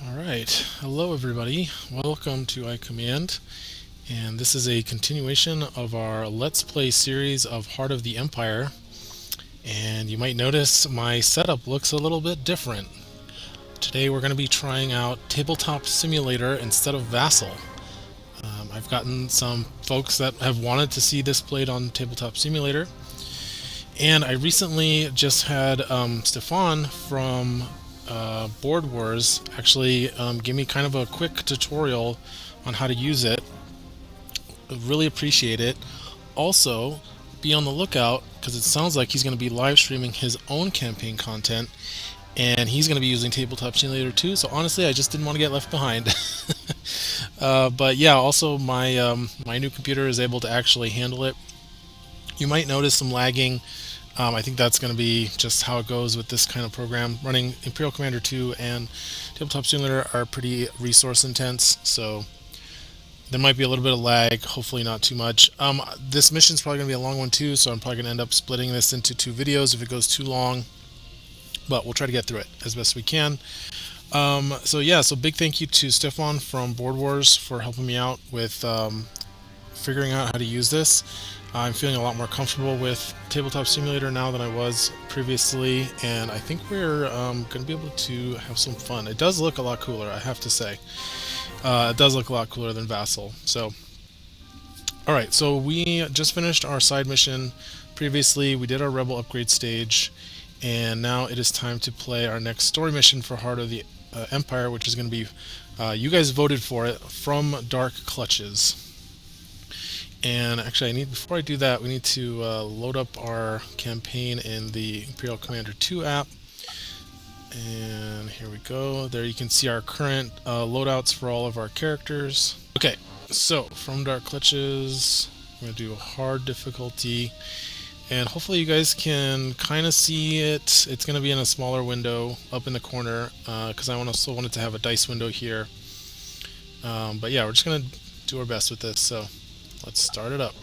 Alright, hello everybody, welcome to iCommand, and this is a continuation of our Let's Play series of Heart of the Empire, and you might notice my setup looks a little bit different. Today we're going to be trying out Tabletop Simulator instead of Vassal. I've gotten some folks that have wanted to see this played on Tabletop Simulator, and I recently just had Stefan from Board Wars actually give me kind of a quick tutorial on how to use it. I really appreciate it. Also, be on the lookout because it sounds like he's going to be live streaming his own campaign content, and he's going to be using Tabletop Simulator too. So honestly, I just didn't want to get left behind. But yeah, also my new computer is able to actually handle it. You might notice some lagging. I think that's going to be just how it goes with this kind of program. Running Imperial Commander 2 and Tabletop Simulator are pretty resource intense, so there might be a little bit of lag, hopefully not too much. This mission's probably going to be a long one too, so I'm probably going to end up splitting this into two videos if it goes too long, but we'll try to get through it as best we can. So big thank you to Stefan from Board Wars for helping me out with figuring out how to use this. I'm feeling a lot more comfortable with Tabletop Simulator now than I was previously, and I think we're going to be able to have some fun. It does look a lot cooler, I have to say. It does look a lot cooler than Vassal. So, alright, so we just finished our side mission previously. We did our Rebel upgrade stage, and now it is time to play our next story mission for Heart of the Empire, which is going to be, you guys voted for it, From Dark Clutches. And actually, before I do that, we need to load up our campaign in the Imperial Commander 2 app. And here we go. There you can see our current loadouts for all of our characters. Okay, so From Dark Clutches, I'm going to do a hard difficulty. And hopefully you guys can kind of see it. It's going to be in a smaller window up in the corner because I also wanted to have a dice window here. But yeah, we're just going to do our best with this. So let's start it up.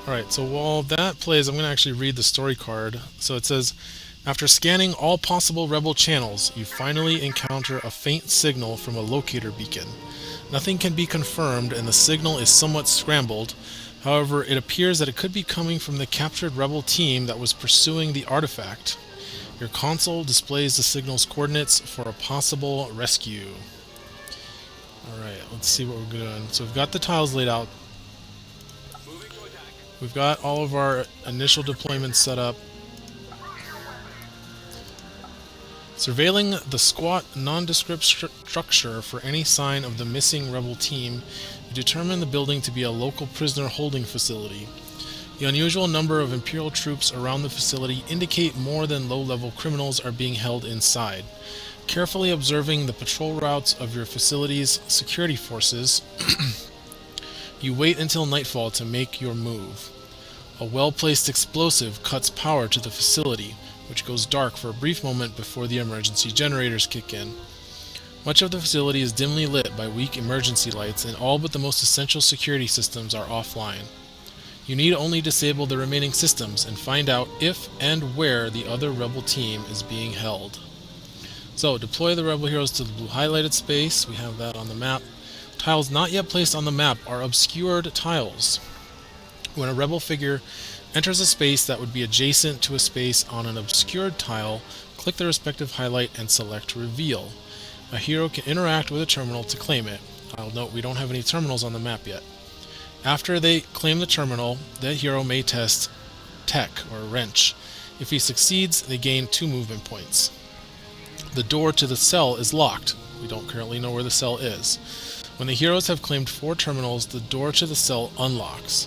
Alright, so while that plays, I'm going to actually read the story card. So it says, after scanning all possible rebel channels, you finally encounter a faint signal from a locator beacon. Nothing can be confirmed, and the signal is somewhat scrambled. However, it appears that it could be coming from the captured rebel team that was pursuing the artifact. Your console displays the signal's coordinates for a possible rescue. Alright, let's see what we're doing. So we've got the tiles laid out. We've got all of our initial deployments set up. Surveilling the squat, nondescript structure for any sign of the missing rebel team, you determine the building to be a local prisoner holding facility. The unusual number of Imperial troops around the facility indicate more than low-level criminals are being held inside. Carefully observing the patrol routes of your facility's security forces, you wait until nightfall to make your move. A well-placed explosive cuts power to the facility, which goes dark for a brief moment before the emergency generators kick in. Much of the facility is dimly lit by weak emergency lights, and all but the most essential security systems are offline. You need only disable the remaining systems and find out if and where the other rebel team is being held. So, deploy the rebel heroes to the blue highlighted space. We have that on the map. Tiles not yet placed on the map are obscured tiles. When a rebel figure enters a space that would be adjacent to a space on an obscured tile, click the respective highlight and select Reveal. A hero can interact with a terminal to claim it. I'll note we don't have any terminals on the map yet. After they claim the terminal, that hero may test Tech or Wrench. If he succeeds, they gain 2 movement points. The door to the cell is locked. We don't currently know where the cell is. When the heroes have claimed 4 terminals, the door to the cell unlocks.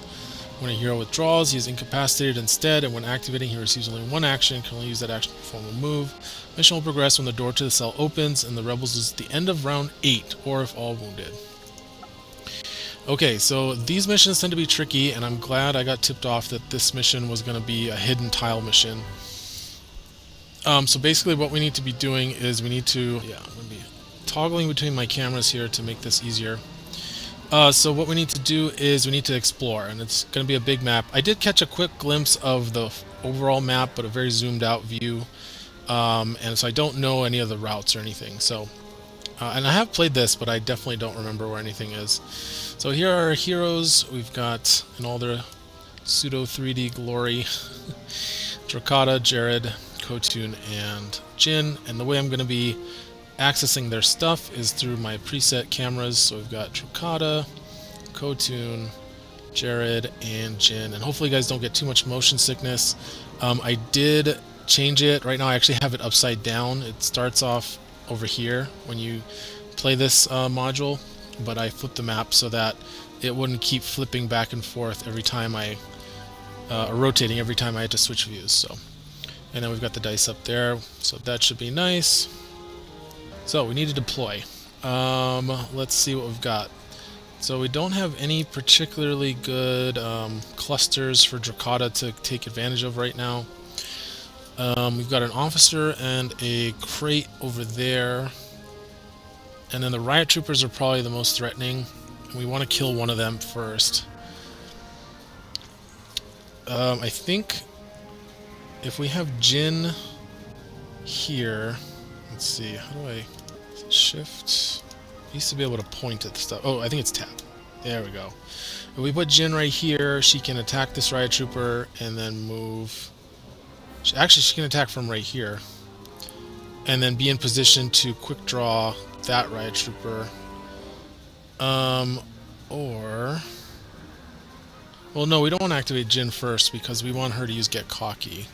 When a hero withdraws, he is incapacitated instead, and when activating, he receives only 1 action, can only use that action to perform a move. Mission will progress when the door to the cell opens, and the rebels is at the end of round 8, or if all wounded. Okay, so these missions tend to be tricky, and I'm glad I got tipped off that this mission was going to be a hidden tile mission. So basically what we need to be doing is we need to... Yeah, I'm going to be toggling between my cameras here to make this easier. So what we need to do is we need to explore, and it's going to be a big map. I did catch a quick glimpse of the overall map, but a very zoomed out view. And so I don't know any of the routes or anything. So, and I have played this, but I definitely don't remember where anything is. So here are our heroes. We've got in all their pseudo 3D glory, Drakata, Jared, Ko-Tun, and Jin. And the way I'm going to be accessing their stuff is through my preset cameras. So we've got Drakata, Ko-Tun, Jared, and Jin. And hopefully you guys don't get too much motion sickness. I did change it. Right now I actually have it upside down. It starts off over here when you play this module, but I flipped the map so that it wouldn't keep flipping back and forth every time or rotating every time I had to switch views. So, and then we've got the dice up there, so that should be nice. So we need to deploy. Let's see what we've got. So we don't have any particularly good clusters for Drakata to take advantage of right now. We've got an officer and a crate over there. And then the riot troopers are probably the most threatening. And we want to kill one of them first. I think if we have Jin here, let's see, how do I shift? I used to be able to point at stuff. Oh, I think it's tab. There we go. If we put Jin right here, she can attack this riot trooper and then move. Actually, she can attack from right here. And then be in position to quick draw that riot trooper. Or... Well, no, we don't want to activate Jin first because we want her to use Get Cocky.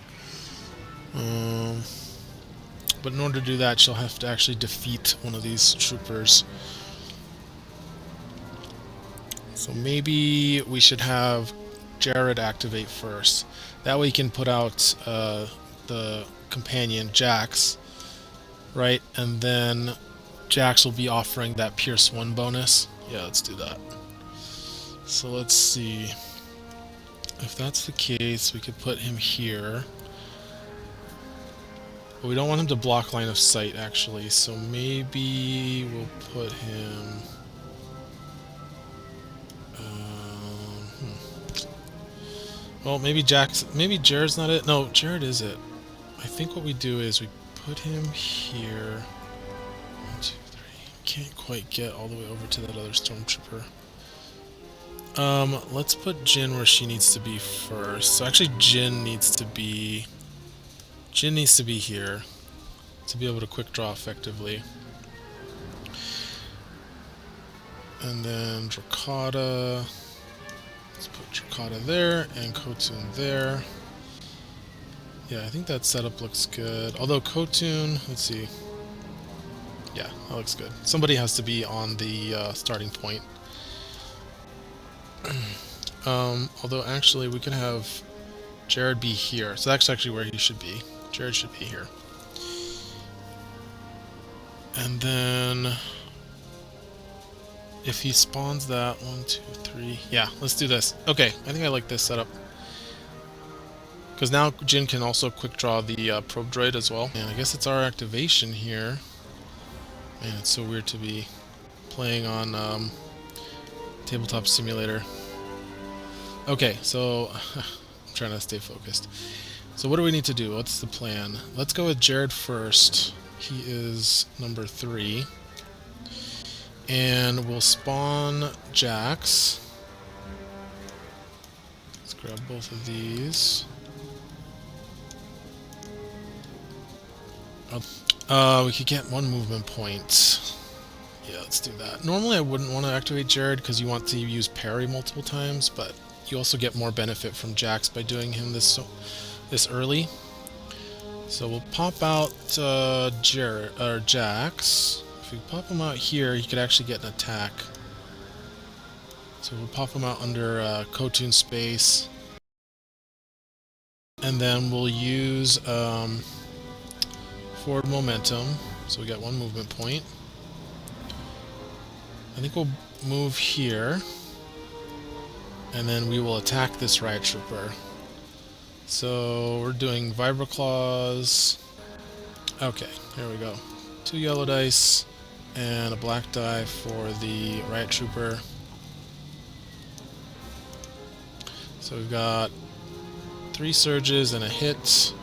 But in order to do that, she'll have to actually defeat one of these troopers. So maybe we should have Jared activate first. That way he can put out the companion, Jax, right? And then Jax will be offering that Pierce 1 bonus. Yeah, let's do that. So let's see. If that's the case, we could put him here. But we don't want him to block line of sight, actually, so maybe we'll put him... Well, maybe Jared's not it. No, Jared is it. I think what we do is we put him here. 1, 2, 3. Can't quite get all the way over to that other stormtrooper. Let's put Jin where she needs to be first. So actually Jin needs to be here to be able to quick draw effectively. And then Drakata. Let's put Drakata there and Ko-Tun there. Yeah, I think that setup looks good. Although Ko-Tun, let's see. Yeah, that looks good. Somebody has to be on the starting point. Although actually we could have Jared be here. So that's actually where he should be. Jared should be here. And then if he spawns that, 1, 2, 3. Yeah, let's do this. Okay, I think I like this setup. Because now Jin can also quick draw the probe droid as well. And I guess it's our activation here. Man, it's so weird to be playing on Tabletop Simulator. Okay, so I'm trying to stay focused. So what do we need to do? What's the plan? Let's go with Jared first. He is number 3. And we'll spawn Jax. Let's grab both of these. We could get 1 movement point. Yeah, let's do that. Normally I wouldn't want to activate Jared because you want to use parry multiple times, but you also get more benefit from Jax by doing him this early. So we'll pop out Jax. If we pop him out here, he could actually get an attack. So we'll pop him out under Ko-Tun space. And then we'll use forward momentum. So we got 1 movement point. I think we'll move here. And then we will attack this riot trooper. So we're doing Vibra Claws. Okay, here we go. 2 yellow dice and a black die for the riot trooper. So we've got 3 surges and a hit.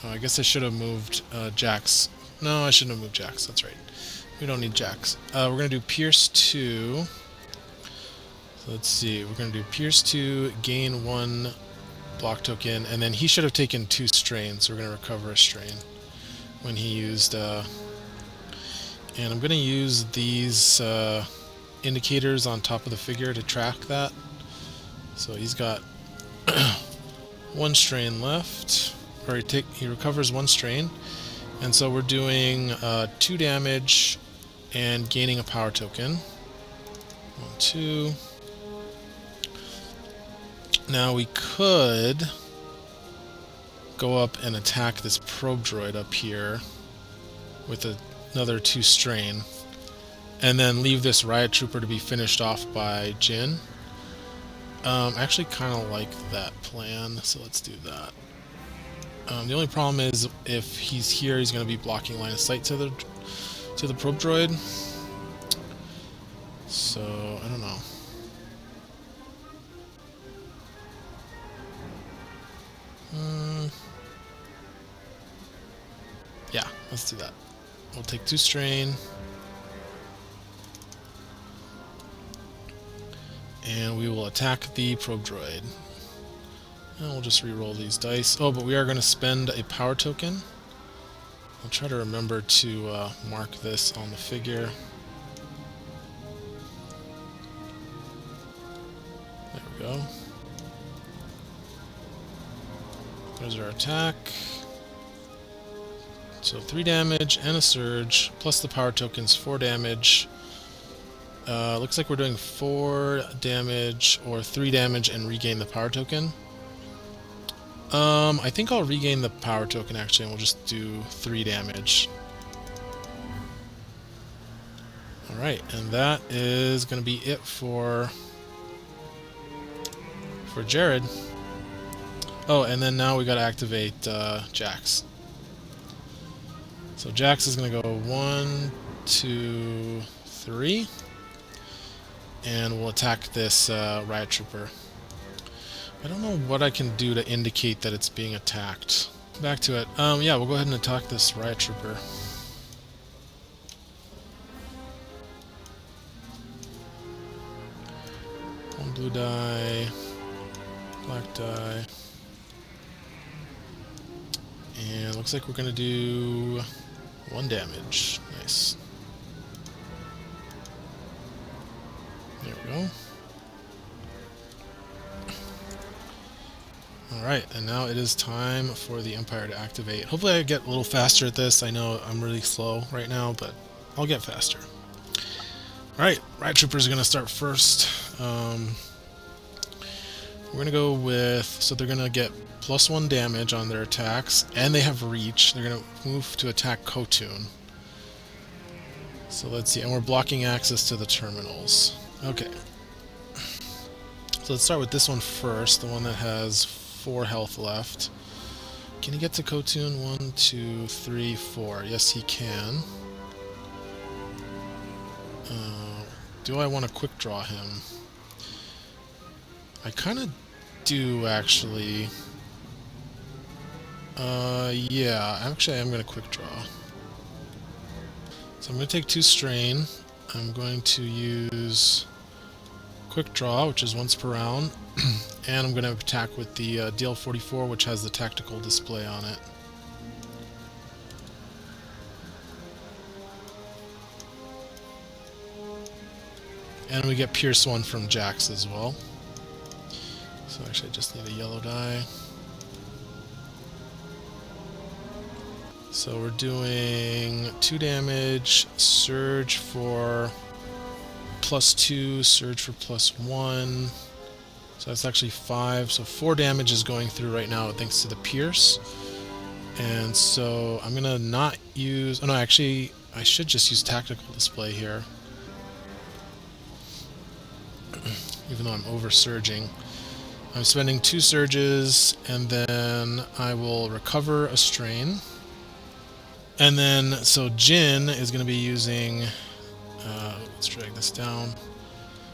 I guess I should have moved Jax. No, I shouldn't have moved Jax. That's right. We don't need Jax. We're going to do Pierce 2. So let's see. We're going to do Pierce 2, gain 1 block token, and then he should have taken 2 strain, so we're going to recover a strain when he used... and I'm going to use these indicators on top of the figure to track that. So he's got 1 strain left, or he recovers 1 strain, and so we're doing 2 damage and gaining a power token. 1, 2. Now we could go up and attack this probe droid up here with another 2 strain, and then leave this riot trooper to be finished off by Jin. I actually kind of like that plan, so let's do that. The only problem is if he's here, he's going to be blocking line of sight to the probe droid. So I don't know. Yeah, let's do that. We'll take 2 strain. And we will attack the probe droid. And we'll just re-roll these dice. Oh, but we are going to spend a power token. I'll try to remember to mark this on the figure. There we go. There's our attack. So 3 damage and a surge, plus the power tokens, 4 damage. Looks like we're doing 4 damage or 3 damage and regain the power token. I think I'll regain the power token actually, and we'll just do 3 damage. Alright, and that is going to be it for Jared. Oh, and then now we got to activate Jax. So Jax is going to go 1, 2, 3. And we'll attack this riot trooper. I don't know what I can do to indicate that it's being attacked. Back to it. Yeah, we'll go ahead and attack this riot trooper. One blue die, black die, and looks like we're gonna do 1 damage. Nice. There we go. Alright, and now it is time for the Empire to activate. Hopefully I get a little faster at this. I know I'm really slow right now, but I'll get faster. Alright, Riot Troopers are going to start first. We're going to go with... So they're going to get +1 damage on their attacks, and they have reach. They're going to move to attack Ko-Tun. So let's see, and we're blocking access to the terminals. Okay. So let's start with this one first, the one that has 4 health left. Can he get to Ko-Tun? 1, 2, 3, 4. Yes, he can. Do I want to quick draw him? I kind of do, actually. Yeah, actually I'm going to quick draw. So I'm going to take 2 strain. I'm going to use quick draw, which is once per round. And I'm going to attack with the DL-44, which has the tactical display on it. And we get Pierce 1 from Jax as well. So actually I just need a yellow die. So we're doing 2 damage, surge for +2, surge for +1. So that's actually 5. So 4 damage is going through right now thanks to the Pierce. And so I'm going to not use... Oh no, actually I should just use tactical display here. Even though I'm over-surging. I'm spending 2 surges, and then I will recover a strain. And then, so Jin is going to be using... let's drag this down.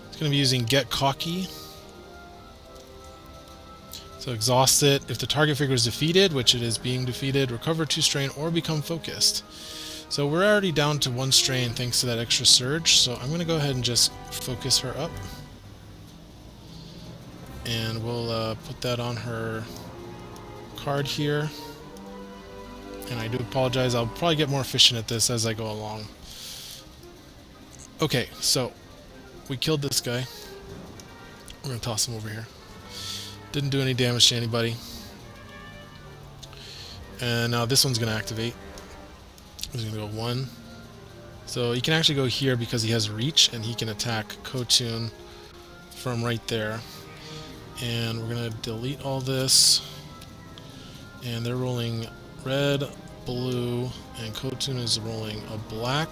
It's going to be using Get Cocky. So exhaust it. If the target figure is defeated, which it is being defeated, recover 2 strain or become focused. So we're already down to 1 strain thanks to that extra surge, so I'm going to go ahead and just focus her up. And we'll put that on her card here. And I do apologize, I'll probably get more efficient at this as I go along. Okay, so we killed this guy. We're going to toss him over here. Didn't do any damage to anybody. And now this one's going to activate. He's going to go 1. So he can actually go here because he has reach, and he can attack Ko-Tun from right there. And we're going to delete all this. And they're rolling red, blue, and Ko-Tun is rolling a black.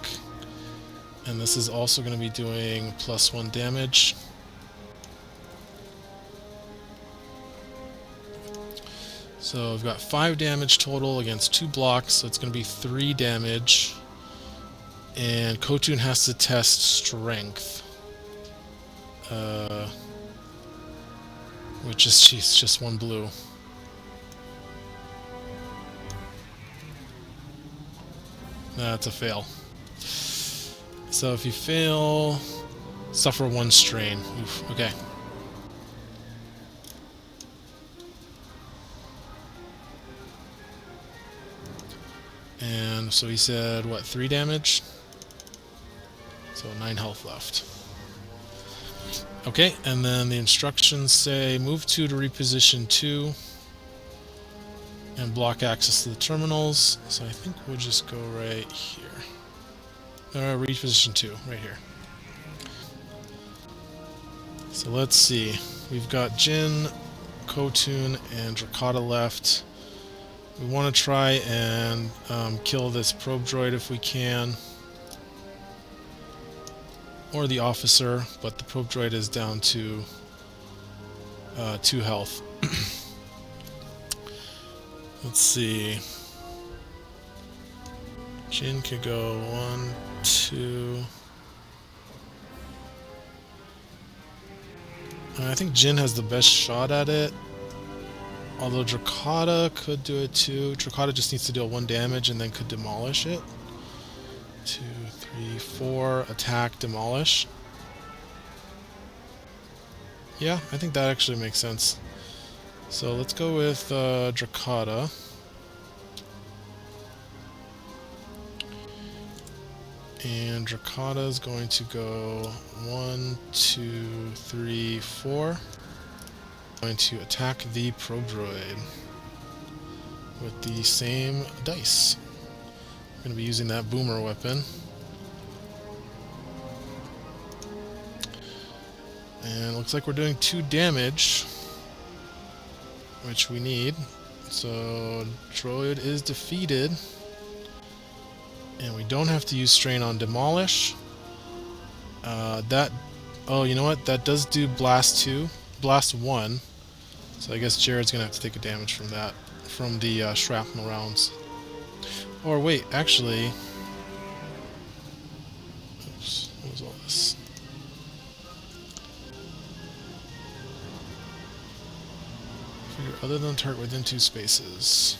And this is also going to be doing +1 damage. So I've got 5 damage total against 2 blocks, so it's going to be 3 damage. And Ko-Tun has to test strength. Which is, she's just 1 blue. That's a fail. So if you fail, suffer 1 strain. Oof, okay. And so he said, what, 3 damage? So 9 health left. Okay, and then the instructions say move 2 to reposition 2 and block access to the terminals. So I think we'll just go right here. Reposition 2, right here. So let's see. We've got Jin, Ko-Tun, and Drakata left. We want to try and kill this probe droid if we can. Or the officer, but the probe droid is down to 2 health. Let's see. Jin could go 1, 2. I think Jin has the best shot at it. Although Drakata could do it too. Drakata just needs to deal 1 damage and then could demolish it. 2, 3, 4. Attack, demolish. Yeah, I think that actually makes sense. So let's go with Drakata. And Drakata is going to go 1, 2, 3, 4. Going to attack the probe droid with the same dice. I'm going to be using that boomer weapon. And it looks like we're doing 2 damage, which we need. So droid is defeated. And we don't have to use strain on demolish. Oh, you know what? That does do blast 2. Blast 1. So I guess Jared's gonna have to take a damage from that, from the shrapnel rounds. Or wait, actually... Oops, what was all this? Figure other than target within 2 spaces.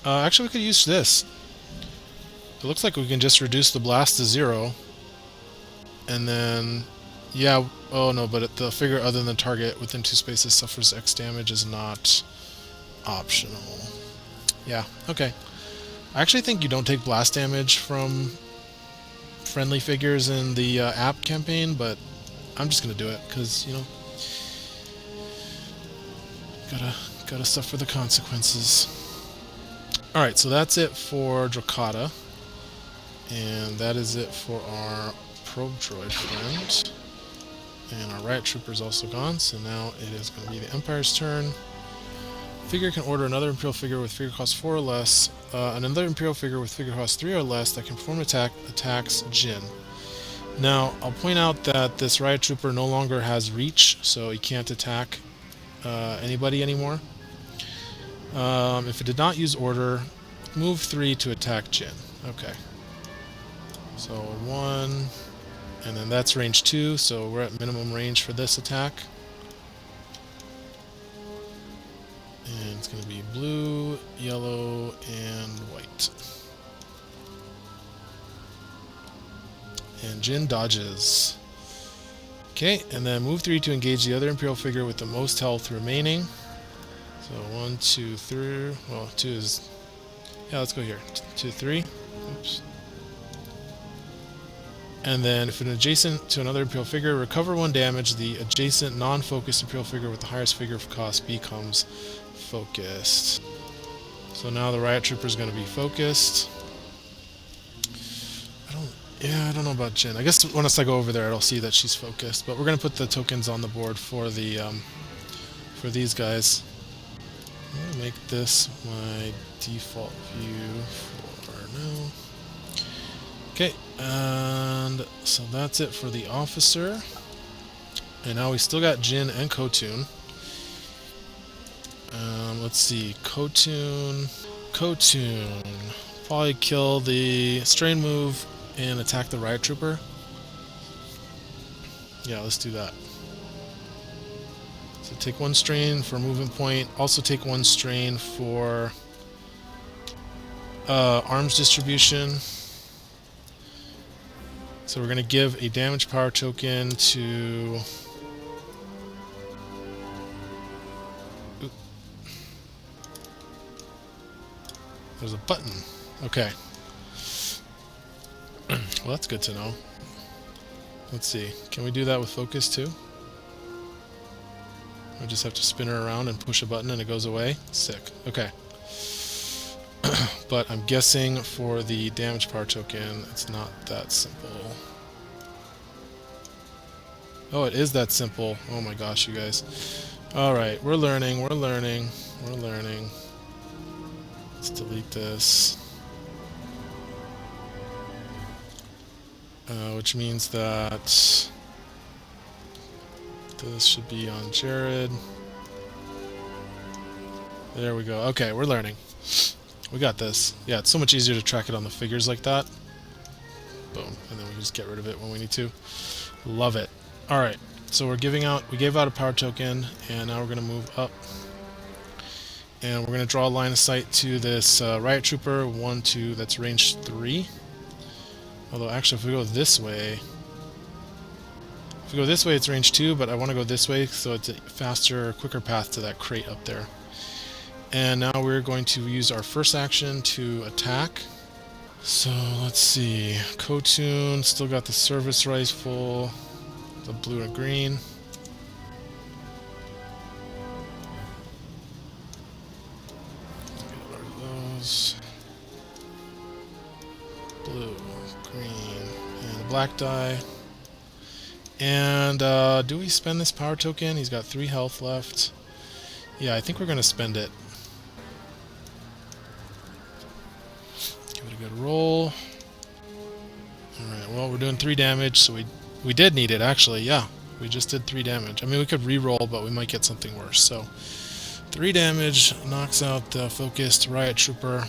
Actually, we could use this. It looks like we can just reduce the blast to 0. And then... Yeah, oh no, but the figure other than target within 2 spaces suffers X damage is not optional. Yeah, okay. I actually think you don't take blast damage from friendly figures in the app campaign, but I'm just gonna do it, because, you know, gotta suffer the consequences. Alright, so that's it for Drakata. And that is it for our probe droid friend. And our riot trooper is also gone, so now it is going to be the Empire's turn. Figure can order another Imperial figure with figure cost 4 or less, another Imperial figure with figure cost 3 or less that can perform attacks Jin. Now, I'll point out that this riot trooper no longer has reach, so he can't attack anybody anymore. If it did not use order, move 3 to attack Jin. Okay. So 1, And then that's range 2, so we're at minimum range for this attack. And it's going to be blue, yellow, and white. And Jin dodges. Okay, and then move 3 to engage the other Imperial figure with the most health remaining. So 1, 2, 3. Well, 2 is... Yeah, let's go here. 2, 3. Oops. And then if an adjacent to another Imperial figure, recover 1 damage, the adjacent non-focused Imperial figure with the highest figure cost becomes focused. So now the Riot Trooper is going to be focused. I don't know about Jin. I guess once I go over there, I'll see that she's focused. But we're going to put the tokens on the board for the for these guys. I'm going to make this my default view for now. Okay, and so that's it for the officer. And now we still got Jin and Ko-Tun. Let's see, Ko-Tun. Probably kill the strain move and attack the Riot Trooper. Yeah, let's do that. So take 1 strain for movement point. Also take 1 strain for arms distribution. So we're going to give a damage power token to... Oop. There's a button. Okay. Well, that's good to know. Let's see. Can we do that with focus too? I just have to spin her around and push a button and it goes away? Sick. Okay. But I'm guessing for the damage power token, it's not that simple. Oh, it is that simple. Oh my gosh, you guys. Alright, we're learning. Let's delete this. Which means that this should be on Jared. There we go. Okay, we're learning. We got this. Yeah, it's so much easier to track it on the figures like that. Boom. And then we just get rid of it when we need to. Love it. Alright, so we gave out a power token, and now we're going to move up. And we're going to draw a line of sight to this Riot Trooper 1, 2, that's range 3. Although, actually, if we go this way... If we go this way, it's range 2, but I want to go this way, so it's a faster, quicker path to that crate up there. And now we're going to use our first action to attack. So, let's see. Ko-Tun still got the service rifle, the blue and green. Get rid of those. Blue, green, and a black die. And do we spend this power token? He's got 3 health left. Yeah, I think we're going to spend it. Give it a good roll. Alright, well, we're doing 3 damage, so we did need it, actually. Yeah, we just did 3 damage. I mean, we could re-roll, but we might get something worse. So, 3 damage knocks out the focused Riot Trooper.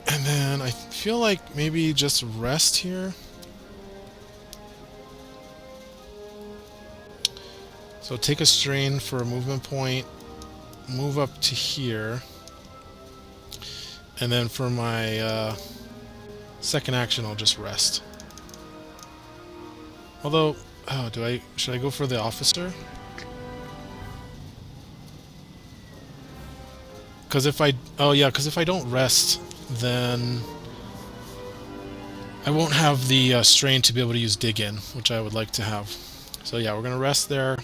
And then I feel like maybe just rest here. So take a strain for a movement point, move up to here, and then for my second action I'll just rest. Although, oh, should I go for the officer? Because if I don't rest, then I won't have the strain to be able to use dig in, which I would like to have. So yeah, we're gonna rest there.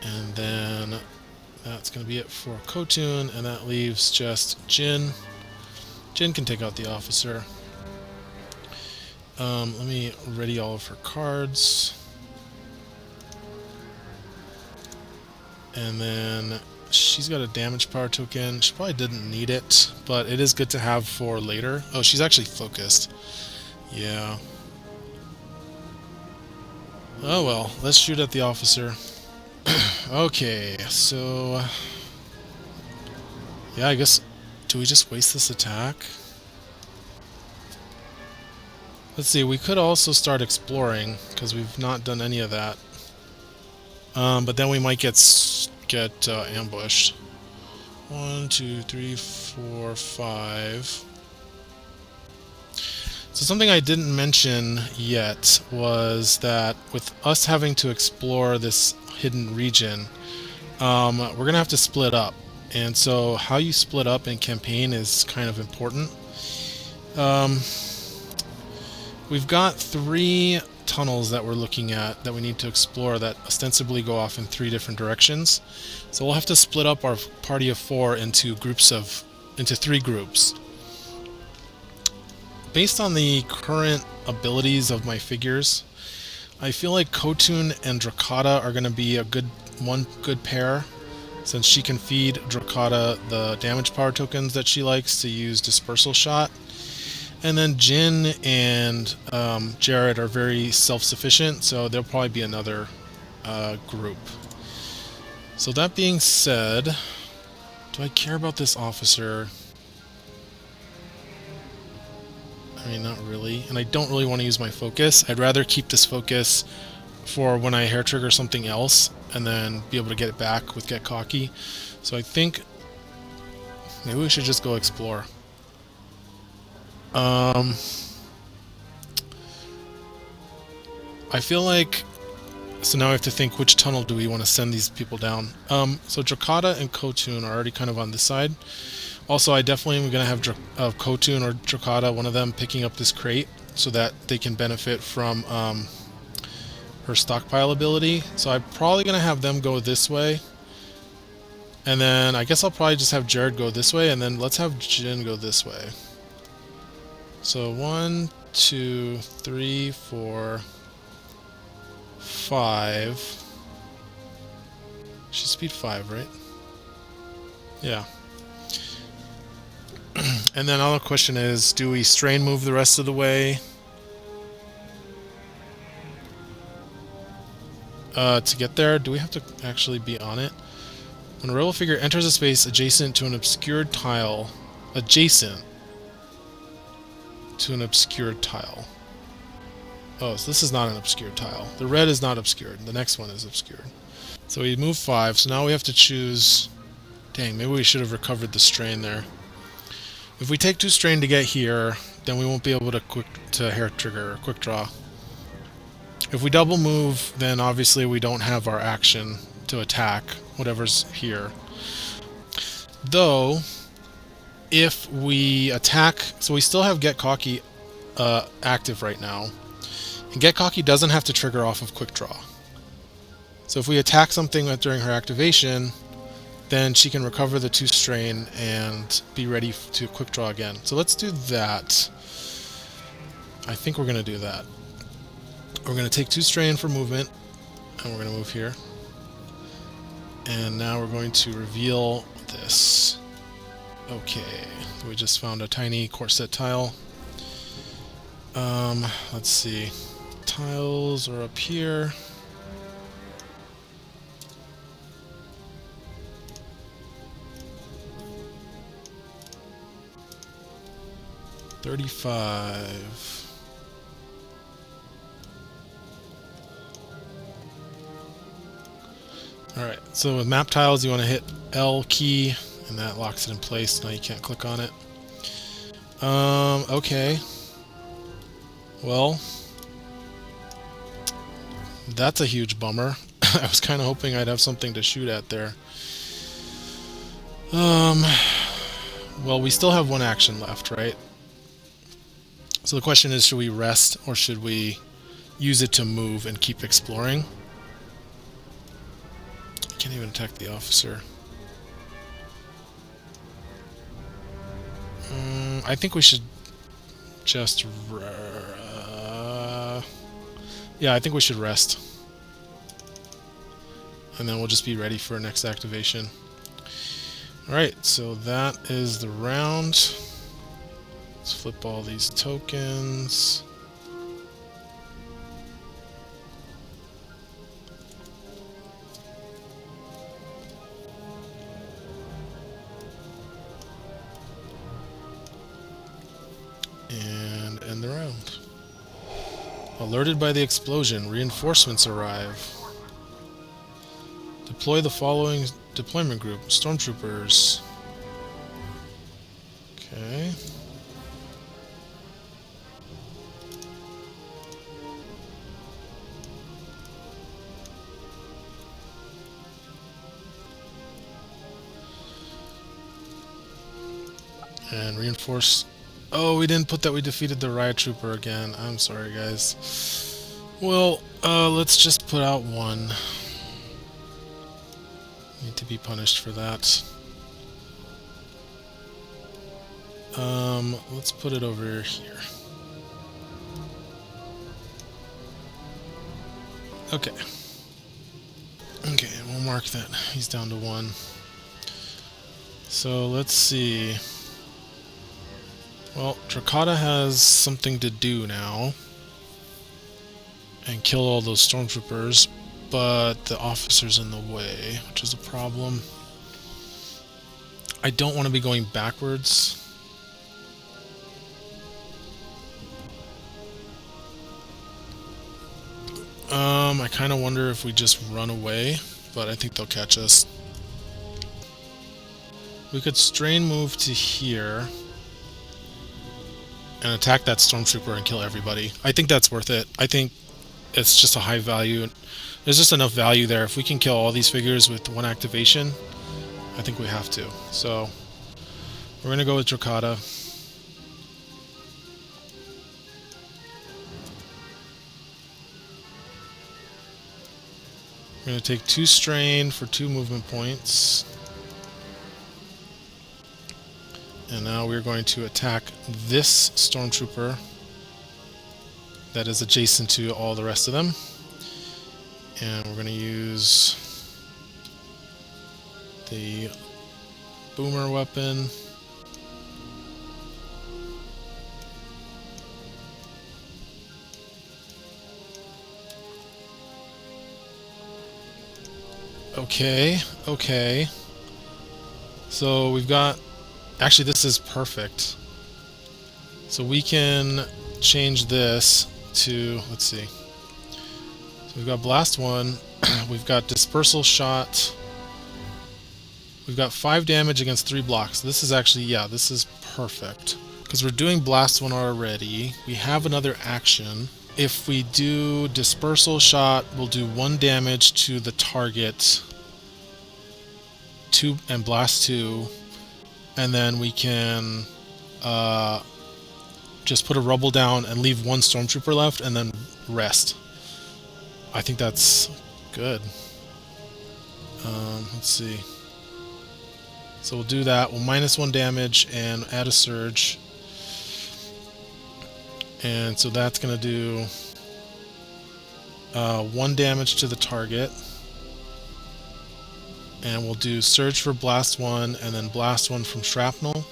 And then that's going to be it for Ko-Tun, and that leaves just Jin. Jin can take out the officer. Let me ready all of her cards. And then she's got a damage power token. She probably didn't need it, but it is good to have for later. Oh, she's actually focused. Yeah. Oh well, let's shoot at the officer. Okay, so... Yeah, I guess... Do we just waste this attack? Let's see, we could also start exploring, because we've not done any of that. But then we might get ambushed. 1, 2, 3, 4, 5. So something I didn't mention yet was that with us having to explore this hidden region, we're going to have to split up. And so how you split up in campaign is kind of important. We've got 3 tunnels that we're looking at that we need to explore that ostensibly go off in 3 different directions. So we'll have to split up our party of 4 into 3 groups. Based on the current abilities of my figures, I feel like Ko-Tun and Drakata are going to be one good pair, since she can feed Drakata the damage power tokens that she likes to use Dispersal Shot. And then Jin and Jared are very self-sufficient, so they'll probably be another group. So that being said, do I care about this officer? I mean, not really. And I don't really want to use my focus. I'd rather keep this focus for when I hair trigger something else and then be able to get it back with Get Cocky. So I think maybe we should just go explore. I feel like... So now I have to think, which tunnel do we want to send these people down? So Drakata and Ko-Tun are already kind of on this side. Also, I definitely am going to have Ko-Tun or Drakata, one of them, picking up this crate so that they can benefit from her stockpile ability. So I'm probably going to have them go this way. And then I guess I'll probably just have Jared go this way, and then let's have Jin go this way. So 1, 2, 3, 4, 5. She's speed 5, right? Yeah. And then another question is, do we strain move the rest of the way to get there? Do we have to actually be on it? When a rebel figure enters a space adjacent to an obscured tile, Oh, so this is not an obscured tile. The red is not obscured. The next one is obscured. So we move 5, so now we have to choose... Dang, maybe we should have recovered the strain there. If we take 2 strain to get here, then we won't be able to hair trigger or quick draw. If we double move, then obviously we don't have our action to attack whatever's here. Though, if we attack... So we still have Get Cocky active right now. And Get Cocky doesn't have to trigger off of quick draw. So if we attack something during her activation, then she can recover the 2 strain and be ready to quick draw again. So let's do that. I think we're going to do that. We're going to take 2 strain for movement, and we're going to move here. And now we're going to reveal this. Okay, we just found a tiny corset tile. Let's see. Tiles are up here. $35. Alright, so with map tiles you want to hit L key and that locks it in place. Now you can't click on it. Okay. Well, that's a huge bummer. I was kind of hoping I'd have something to shoot at there. Well, we still have 1 action left, right? So the question is, should we rest or should we use it to move and keep exploring? I can't even attack the officer. I think we should just... yeah, I think we should rest. And then we'll just be ready for next activation. Alright, so that is the round. Let's flip all these tokens. And end the round. Alerted by the explosion, reinforcements arrive. Deploy the following deployment group. Stormtroopers. Okay. And reinforce. Oh, we didn't put that we defeated the riot trooper again. I'm sorry, guys. Well, let's just put out one. Need to be punished for that. Let's put it over here. Okay. Okay, we'll mark that. He's down to 1. So let's see. Well, Drakata has something to do now. And kill all those stormtroopers, but the officer's in the way, which is a problem. I don't want to be going backwards. I kind of wonder if we just run away, but I think they'll catch us. We could strain move to here and attack that stormtrooper and kill everybody. I think that's worth it. I think it's just a high value. There's just enough value there. If we can kill all these figures with 1 activation, I think we have to. So we're going to go with Drakata. We're going to take 2 strain for 2 movement points. And now we're going to attack this stormtrooper that is adjacent to all the rest of them. And we're going to use the boomer weapon. Okay, okay. So we've got... Actually, this is perfect. So we can change this to... Let's see. So we've got Blast 1. We've got Dispersal Shot. We've got 5 damage against 3 blocks. This is actually... Yeah, this is perfect. Because we're doing Blast 1 already. We have another action. If we do Dispersal Shot, we'll do 1 damage to the target. 2 and Blast 2. And then we can just put a rubble down and leave 1 stormtrooper left and then rest. I think that's good. Let's see. So we'll do that. We'll minus 1 damage and add a surge. And so that's going to do 1 damage to the target. And we'll do Surge for Blast 1, and then Blast 1 from Shrapnel.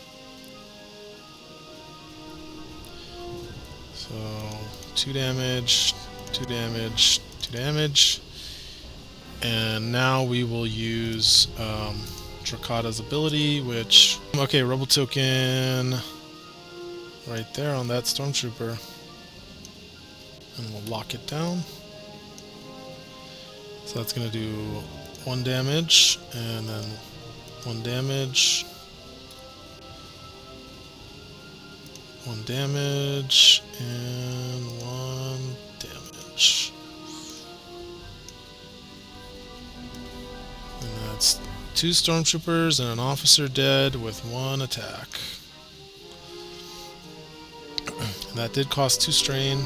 So, 2 damage, 2 damage, 2 damage. And now we will use Drakata's ability, which... Okay, Rebel Token right there on that Stormtrooper. And we'll lock it down. So that's going to do 1 damage, and then 1 damage, 1 damage, and 1 damage. And that's 2 stormtroopers and an officer dead with 1 attack. And that did cost 2 strain.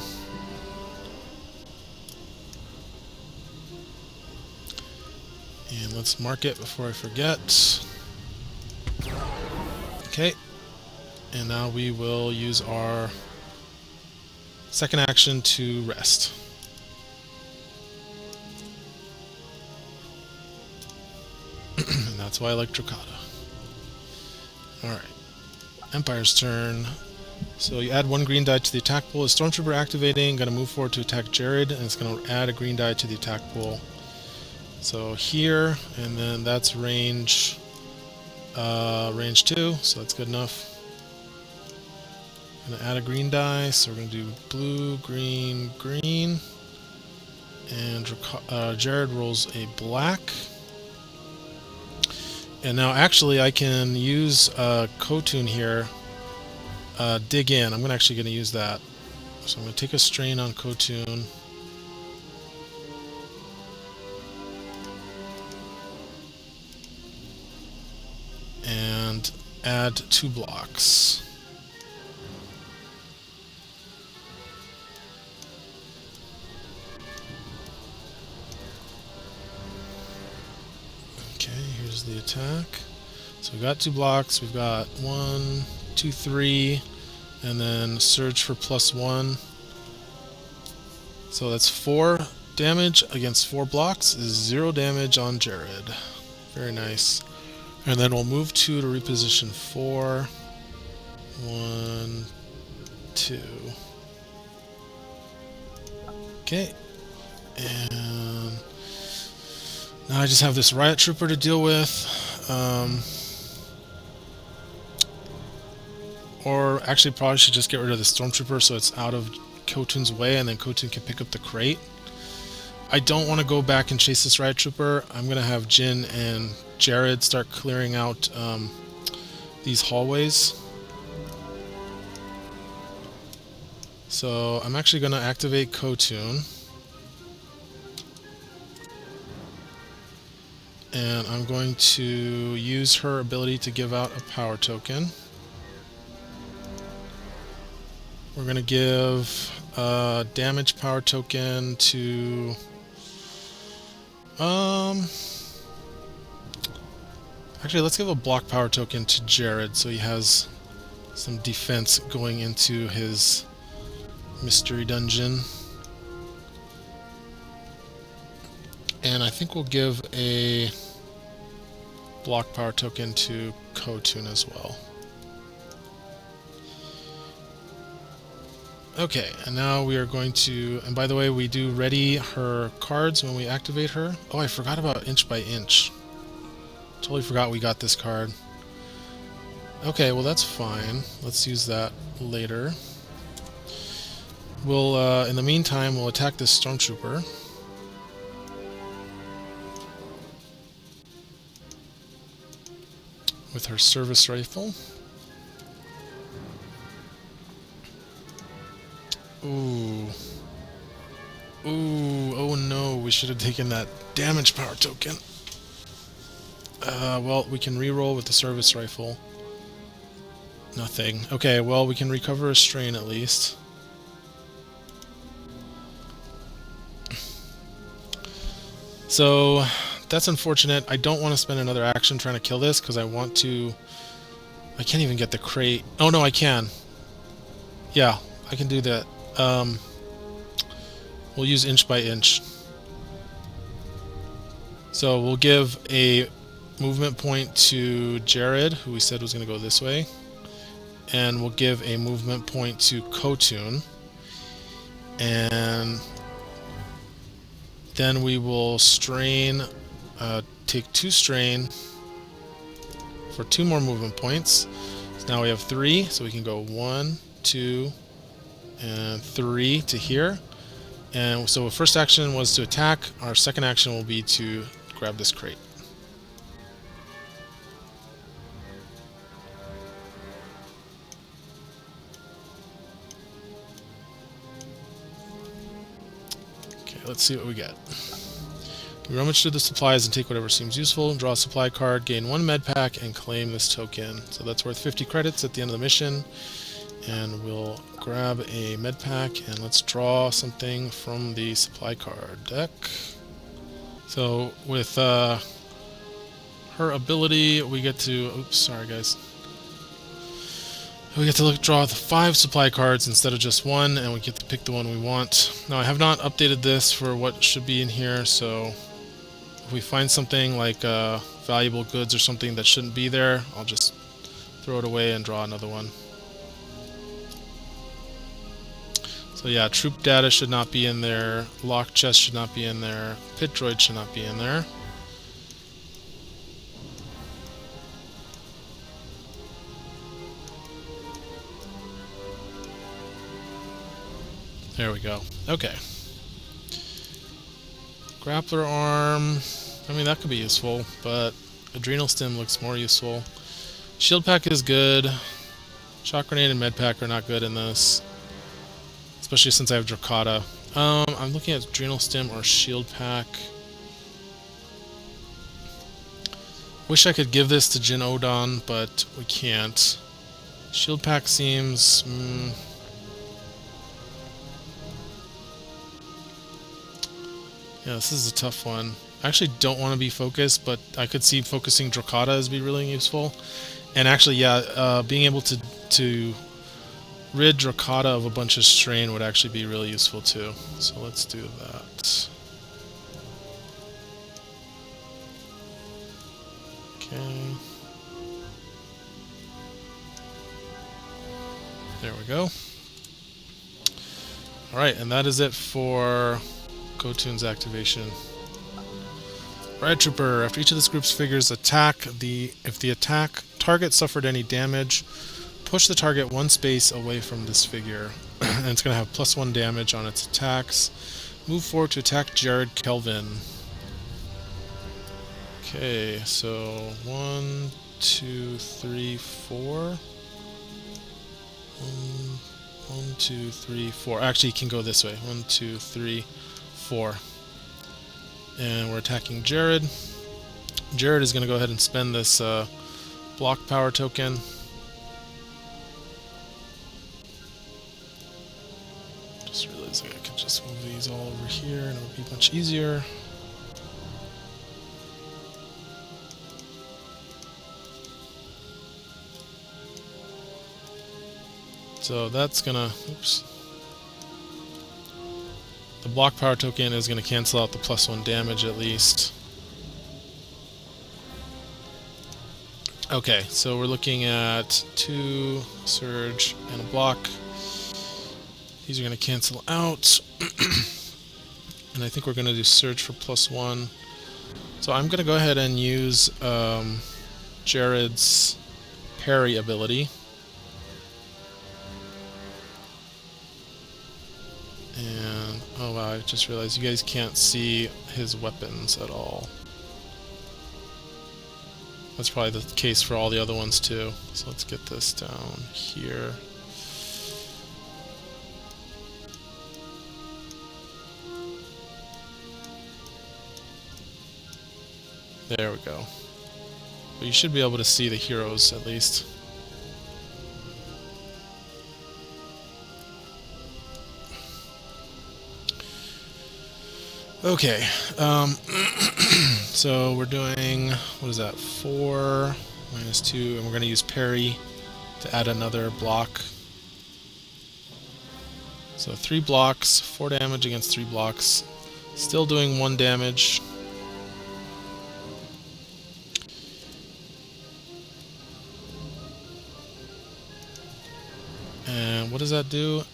And let's mark it before I forget. Okay. And now we will use our second action to rest. And that's why I like Drakata. Alright. Empire's turn. So you add 1 green die to the attack pool. Is Stormtrooper activating? Going to move forward to attack Jared, and it's going to add a green die to the attack pool. So here, and then that's range 2, so that's good enough. I'm going to add a green die, so we're going to do blue, green, green. And Jared rolls a black. And now actually I can use Ko-Tun here, dig in. I'm actually going to use that. So I'm going to take a strain on Ko-Tun. And add 2 blocks. Okay, here's the attack. So we've got 2 blocks. We've got 1, 2, 3, and then surge for +1. So that's 4 damage against 4 blocks, is 0 damage on Jared. Very nice. And then we'll move 2 to reposition 4. 1, 2. Okay. And now I just have this Riot Trooper to deal with. Or actually probably should just get rid of the Stormtrooper so it's out of Ko-Tun's way, and then Ko-Tun can pick up the crate. I don't want to go back and chase this Riot Trooper. I'm going to have Jin and Jared start clearing out these hallways. So I'm actually going to activate Ko-Tun. And I'm going to use her ability to give out a power token. We're going to give a damage power token to... Actually, let's give a block power token to Jared so he has some defense going into his mystery dungeon. And I think we'll give a block power token to Ko-Tun as well. Okay, and now we are going to, and by the way, we do ready her cards when we activate her. Oh, I forgot about inch by inch. Totally forgot we got this card. Okay, well that's fine. Let's use that later. We'll, in the meantime, we'll attack this Stormtrooper. With her service rifle. Ooh. Ooh, oh no, we should have taken that damage power token. Well, we can reroll with the service rifle. Nothing. Okay, well, we can recover a strain at least. So, that's unfortunate. I don't want to spend another action trying to kill this, because I want to... I can't even get the crate. Oh no, I can. Yeah, I can do that. We'll use inch by inch. So we'll give a movement point to Jared, who we said was going to go this way. And we'll give a movement point to Ko-Tun. And then we will strain, take 2 strain for 2 more movement points. So now we have 3, so we can go 1, 2, and 3 to here. And so the first action was to attack. Our second action will be to grab this crate. Okay, let's see what we get. We rummage through the supplies and take whatever seems useful. Draw a supply card, gain 1 med pack, and claim this token. So that's worth 50 credits at the end of the mission. And we'll grab a med pack and let's draw something from the supply card deck. So with her ability, we get to... Oops, sorry guys. We get to draw the 5 supply cards instead of just 1, and we get to pick the one we want. Now I have not updated this for what should be in here, so if we find something like valuable goods or something that shouldn't be there, I'll just throw it away and draw another one. So yeah, troop data should not be in there, lock chest should not be in there, pit droid should not be in there. There we go. Okay. Grappler arm. I mean, that could be useful, but adrenal stim looks more useful. Shield pack is good. Shock grenade and med pack are not good in this, especially since I have Dracata. I'm looking at adrenal stim or shield pack. Wish I could give this to Jin Odon, but we can't. Shield pack seems... Yeah, this is a tough one. I actually don't want to be focused, but I could see focusing Dracata as be really useful. And actually, yeah, being able to rid Dracata of a bunch of strain would actually be really useful too. So let's do that. Okay. There we go. Alright, and that is it for Ko-Tun's activation. Riot Trooper. After each of this group's figures attack, if the attack target suffered any damage, push the target one space away from this figure. And it's going to have +1 damage on its attacks. Move forward to attack Jared Kelvin. Okay, so 1, 2, 3, 4. 1, 2, 3, 4. Actually, you can go this way. 1, 2, 3, 4. And we're attacking Jared. Jared is going to go ahead and spend this block power token. Just realized I could just move these all over here and it would be much easier. So that's gonna, oops. The block power token is gonna cancel out the +1 damage at least. Okay, so we're looking at 2 surge and a block. These are gonna cancel out. And I think we're gonna do surge for +1. So I'm gonna go ahead and use Jared's parry ability. And, oh wow, I just realized you guys can't see his weapons at all. That's probably the case for all the other ones too. So let's get this down here. There we go. But you should be able to see the heroes at least. Okay, so we're doing, what is that, 4 minus 2, and we're going to use parry to add another block. So 3 blocks, 4 damage against 3 blocks, still doing 1 damage. And what does that do?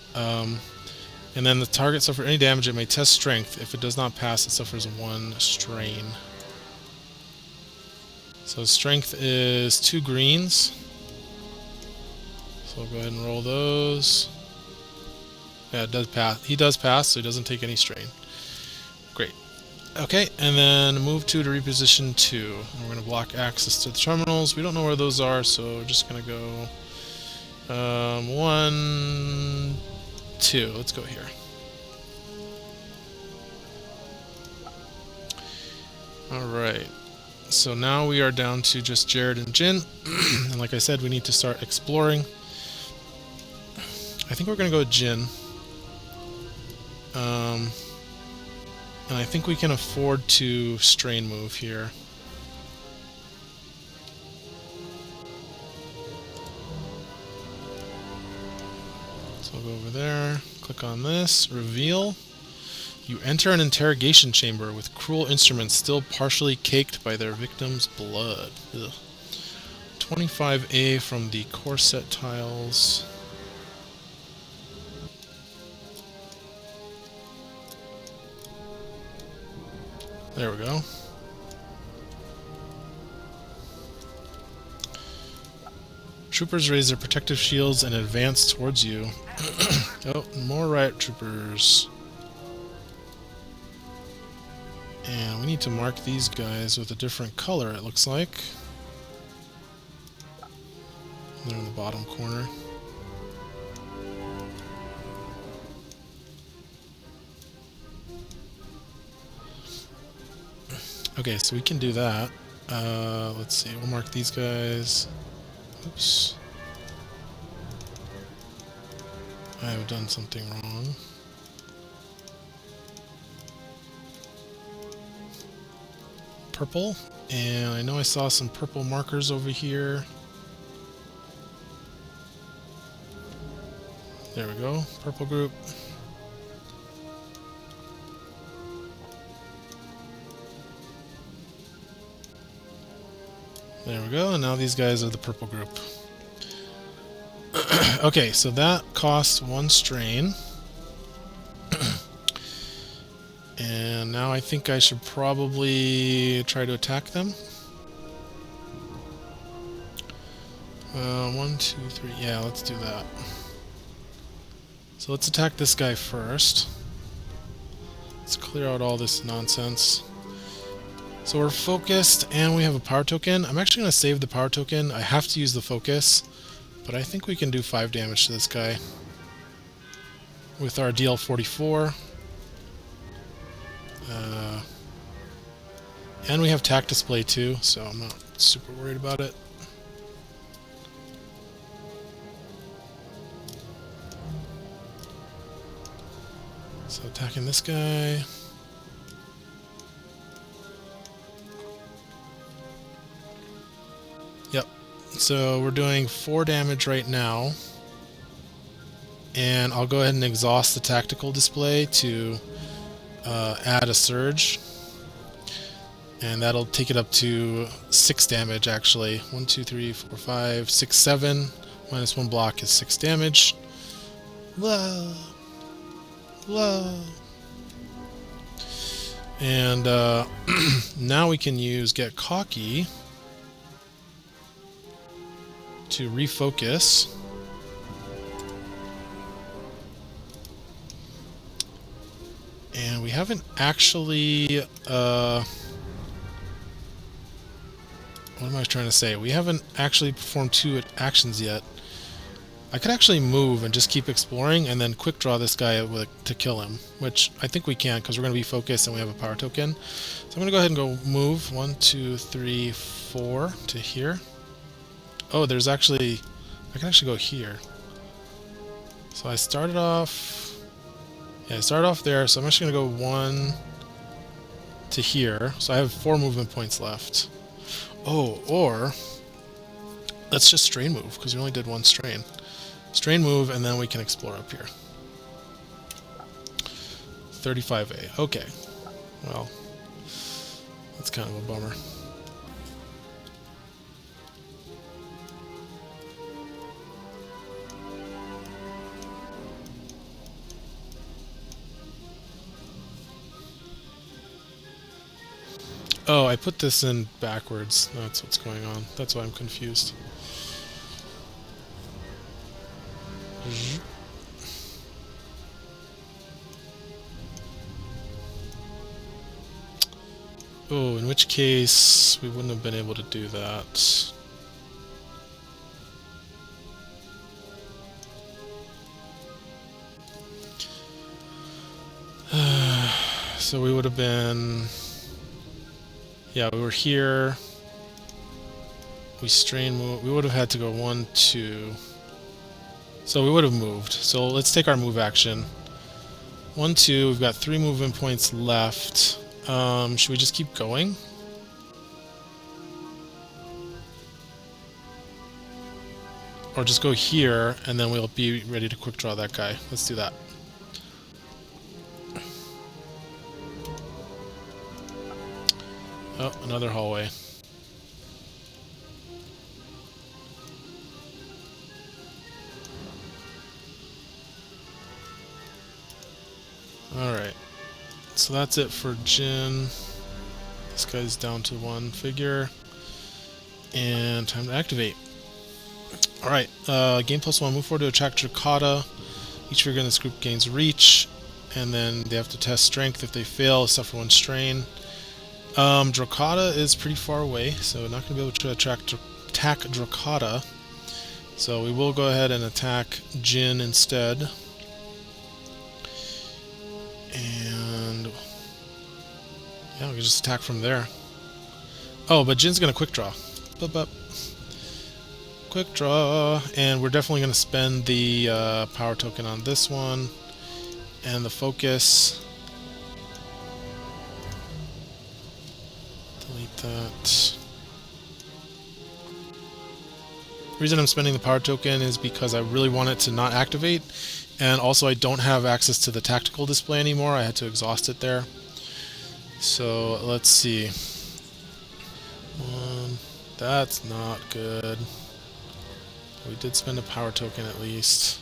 And then the target suffers any damage, it may test strength. If it does not pass, it suffers 1 strain. So strength is 2 greens. So we'll go ahead and roll those. Yeah, it does pass. He does pass, so he doesn't take any strain. Great. Okay, and then move 2 to reposition 2. And we're going to block access to the terminals. We don't know where those are, so we're just going to go 1, 2. Let's go here. Alright. So now we are down to just Jared and Jin. And like I said, we need to start exploring. I think we're going to go with Jin. And I think we can afford to strain move here. So we'll go over there, click on this, reveal. You enter an interrogation chamber with cruel instruments still partially caked by their victim's blood. Ugh. 25A from the core set tiles. There we go. Troopers raise their protective shields and advance towards you. Oh, more riot troopers. And we need to mark these guys with a different color, it looks like. They're in the bottom corner. Okay, so we can do that. Let's see, we'll mark these guys. Oops. I have done something wrong. Purple, and I know I saw some purple markers over here. There we go, purple group. There we go, and now these guys are the purple group. Okay, so that costs 1 strain. And now I think I should probably try to attack them. 1, 2, 3, yeah, let's do that. So let's attack this guy first. Let's clear out all this nonsense. So we're focused, and we have a power token. I'm actually going to save the power token. I have to use the focus, but I think we can do 5 damage to this guy with our DL44. And we have tac display too, so I'm not super worried about it. So attacking this guy. Yep. So we're doing 4 damage right now. And I'll go ahead and exhaust the tactical display to add a surge. And that'll take it up to 6 damage actually. 1, 2, 3, 4, 5, 6, 7. Minus 1 block is 6 damage. Whoa. Whoa. And now we can use Get Cocky to refocus. And we haven't actually what am I trying to say? We haven't actually performed 2 actions yet. I could actually move and just keep exploring and then quick draw this guy to kill him, which I think we can because we're going to be focused and we have a power token. So I'm going to go ahead and go move 1, 2, 3, 4 to here. Oh, there's actually... I can actually go here. So I started off... Yeah, I started off there, so I'm actually going to go 1 to here. So I have 4 movement points left. Oh, or let's just strain move, because we only did 1 strain. Strain move, and then we can explore up here. 35A. Okay. Well, that's kind of a bummer. Oh, I put this in backwards. That's what's going on. That's why I'm confused. Oh, in which case we wouldn't have been able to do that. So we would have been... Yeah, we were here. We strain move. We would have had to go 1, 2. So we would have moved. So let's take our move action. 1, 2. We've got 3 movement points left. Should we just keep going? Or just go here, and then we'll be ready to quick draw that guy. Let's do that. Oh, another hallway. Alright. So that's it for Jin. This guy's down to 1 figure. And time to activate. Alright, gain +1, move forward to attack Drakata. Each figure in this group gains reach, and then they have to test strength. If they fail, suffer 1 strain. Drakata is pretty far away, so not going to be able to attack Drakata. So we will go ahead and attack Jin instead. And yeah, we can just attack from there. Oh, but Jin's going to quick draw. Bup. Quick draw, and we're definitely going to spend the power token on this one, and the focus. Delete that. The reason I'm spending the power token is because I really want it to not activate, and also I don't have access to the tactical display anymore. I had to exhaust it there. So let's see. That's not good. We did spend a power token at least.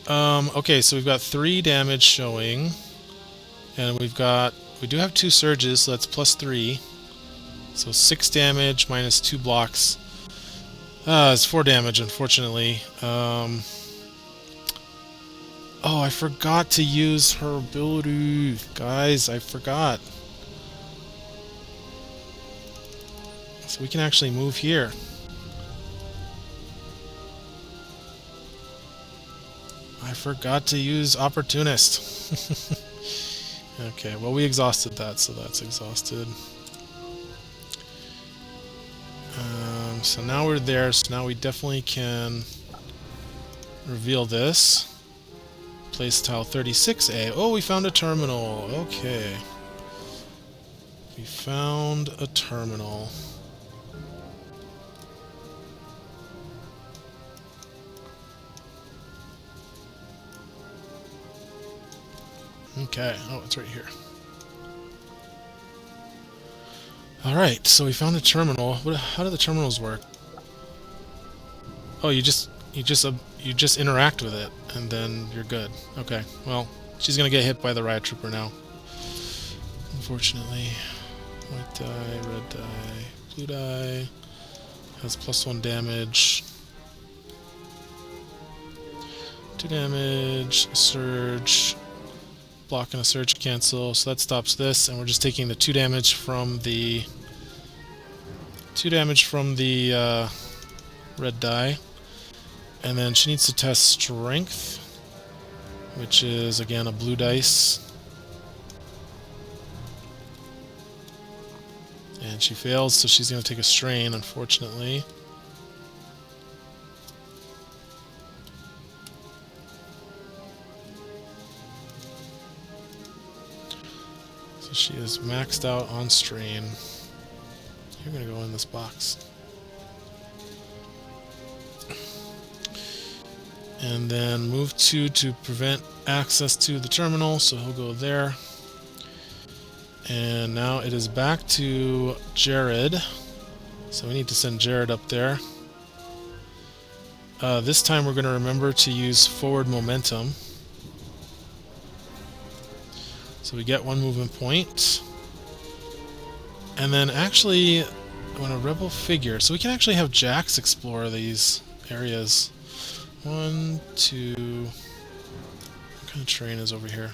Okay, so we've got 3 damage showing, and we do have 2 surges, so that's +3. So 6 damage minus 2 blocks. It's 4 damage, unfortunately. Oh, I forgot to use her ability. Guys, I forgot. So we can actually move here. I forgot to use Opportunist. Okay, well we exhausted that, so that's exhausted. So now we're there, so now we definitely can reveal this. Place tile 36A. Oh, we found a terminal. Okay. We found a terminal. Okay, oh, it's right here. Alright, so we found a terminal. How do the terminals work? Oh, you just interact with it, and then you're good. Okay, well, she's gonna get hit by the riot trooper now. Unfortunately. White die, red die, blue die. Has +1 damage. 2 damage, surge. Block and a surge cancel, so that stops this, and we're just taking the 2 damage from the red die, and then she needs to test strength, which is again a blue dice, and she fails, so she's going to take a strain, unfortunately. She is maxed out on strain. You're gonna go in this box. And then move 2 to prevent access to the terminal, so he'll go there. And now it is back to Jared. So we need to send Jared up there. This time we're gonna remember to use forward momentum. So we get 1 movement point. And then actually, when a rebel figure, so we can actually have Jax explore these areas. 1, 2, what kind of terrain is over here?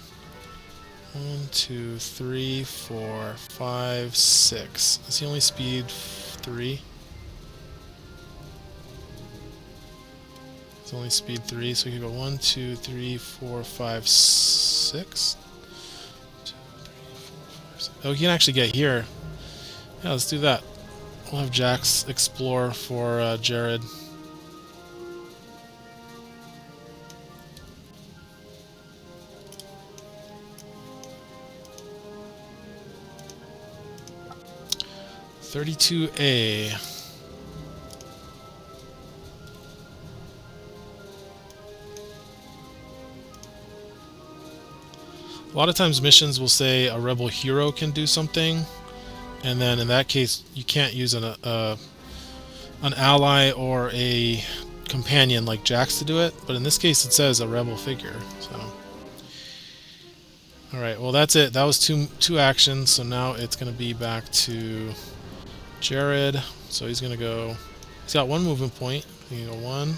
1, 2, 3, 4, 5, 6. Is he only speed 3? It's only speed 3, so we can go 1, 2, 3, 4, 5, 6. Oh, he can actually get here. Yeah, let's do that. We'll have Jax explore for Jared. (32A). A lot of times missions will say a rebel hero can do something, and then in that case you can't use an ally or a companion like Jax to do it, but in this case it says a rebel figure. So, alright, well that's it. That was two actions, so now it's going to be back to Jared. So he's going to go He's got one movement point. You go one.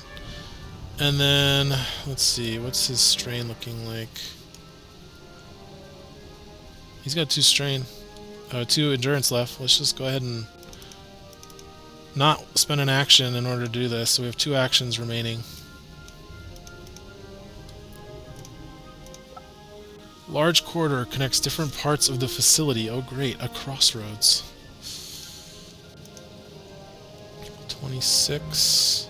And then, let's see, what's his strain looking like? He's got 2 strain, 2 endurance left. Let's just go ahead and not spend an action in order to do this. So we have 2 actions remaining. Large corridor connects different parts of the facility. Oh great, a crossroads. 26.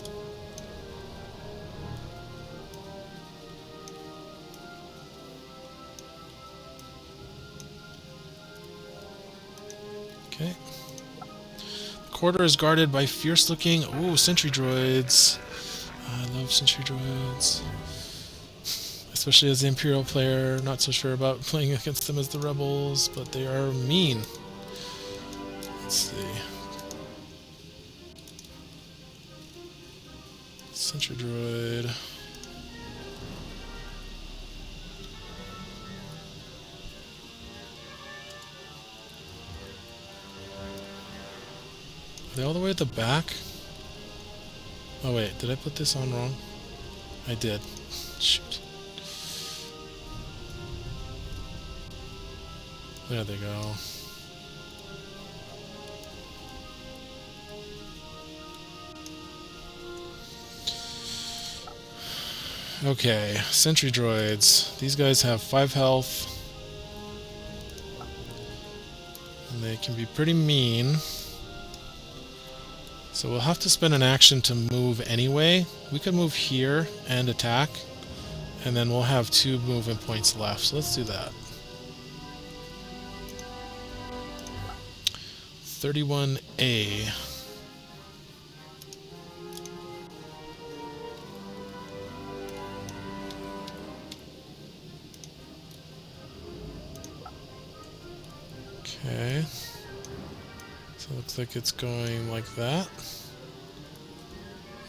Okay. The corridor is guarded by fierce-looking, sentry droids. I love sentry droids. Especially as the Imperial player, not so sure about playing against them as the rebels, but they are mean. Let's see. Sentry droid. Are they all the way at the back? Oh wait, did I put this on wrong? I did. Shoot. There they go. Okay, sentry droids. These guys have 5 health. And they can be pretty mean. So we'll have to spend an action to move anyway. We could move here and attack. And then we'll have 2 movement points left. So let's do that. 31A. Okay. So it looks like it's going like that.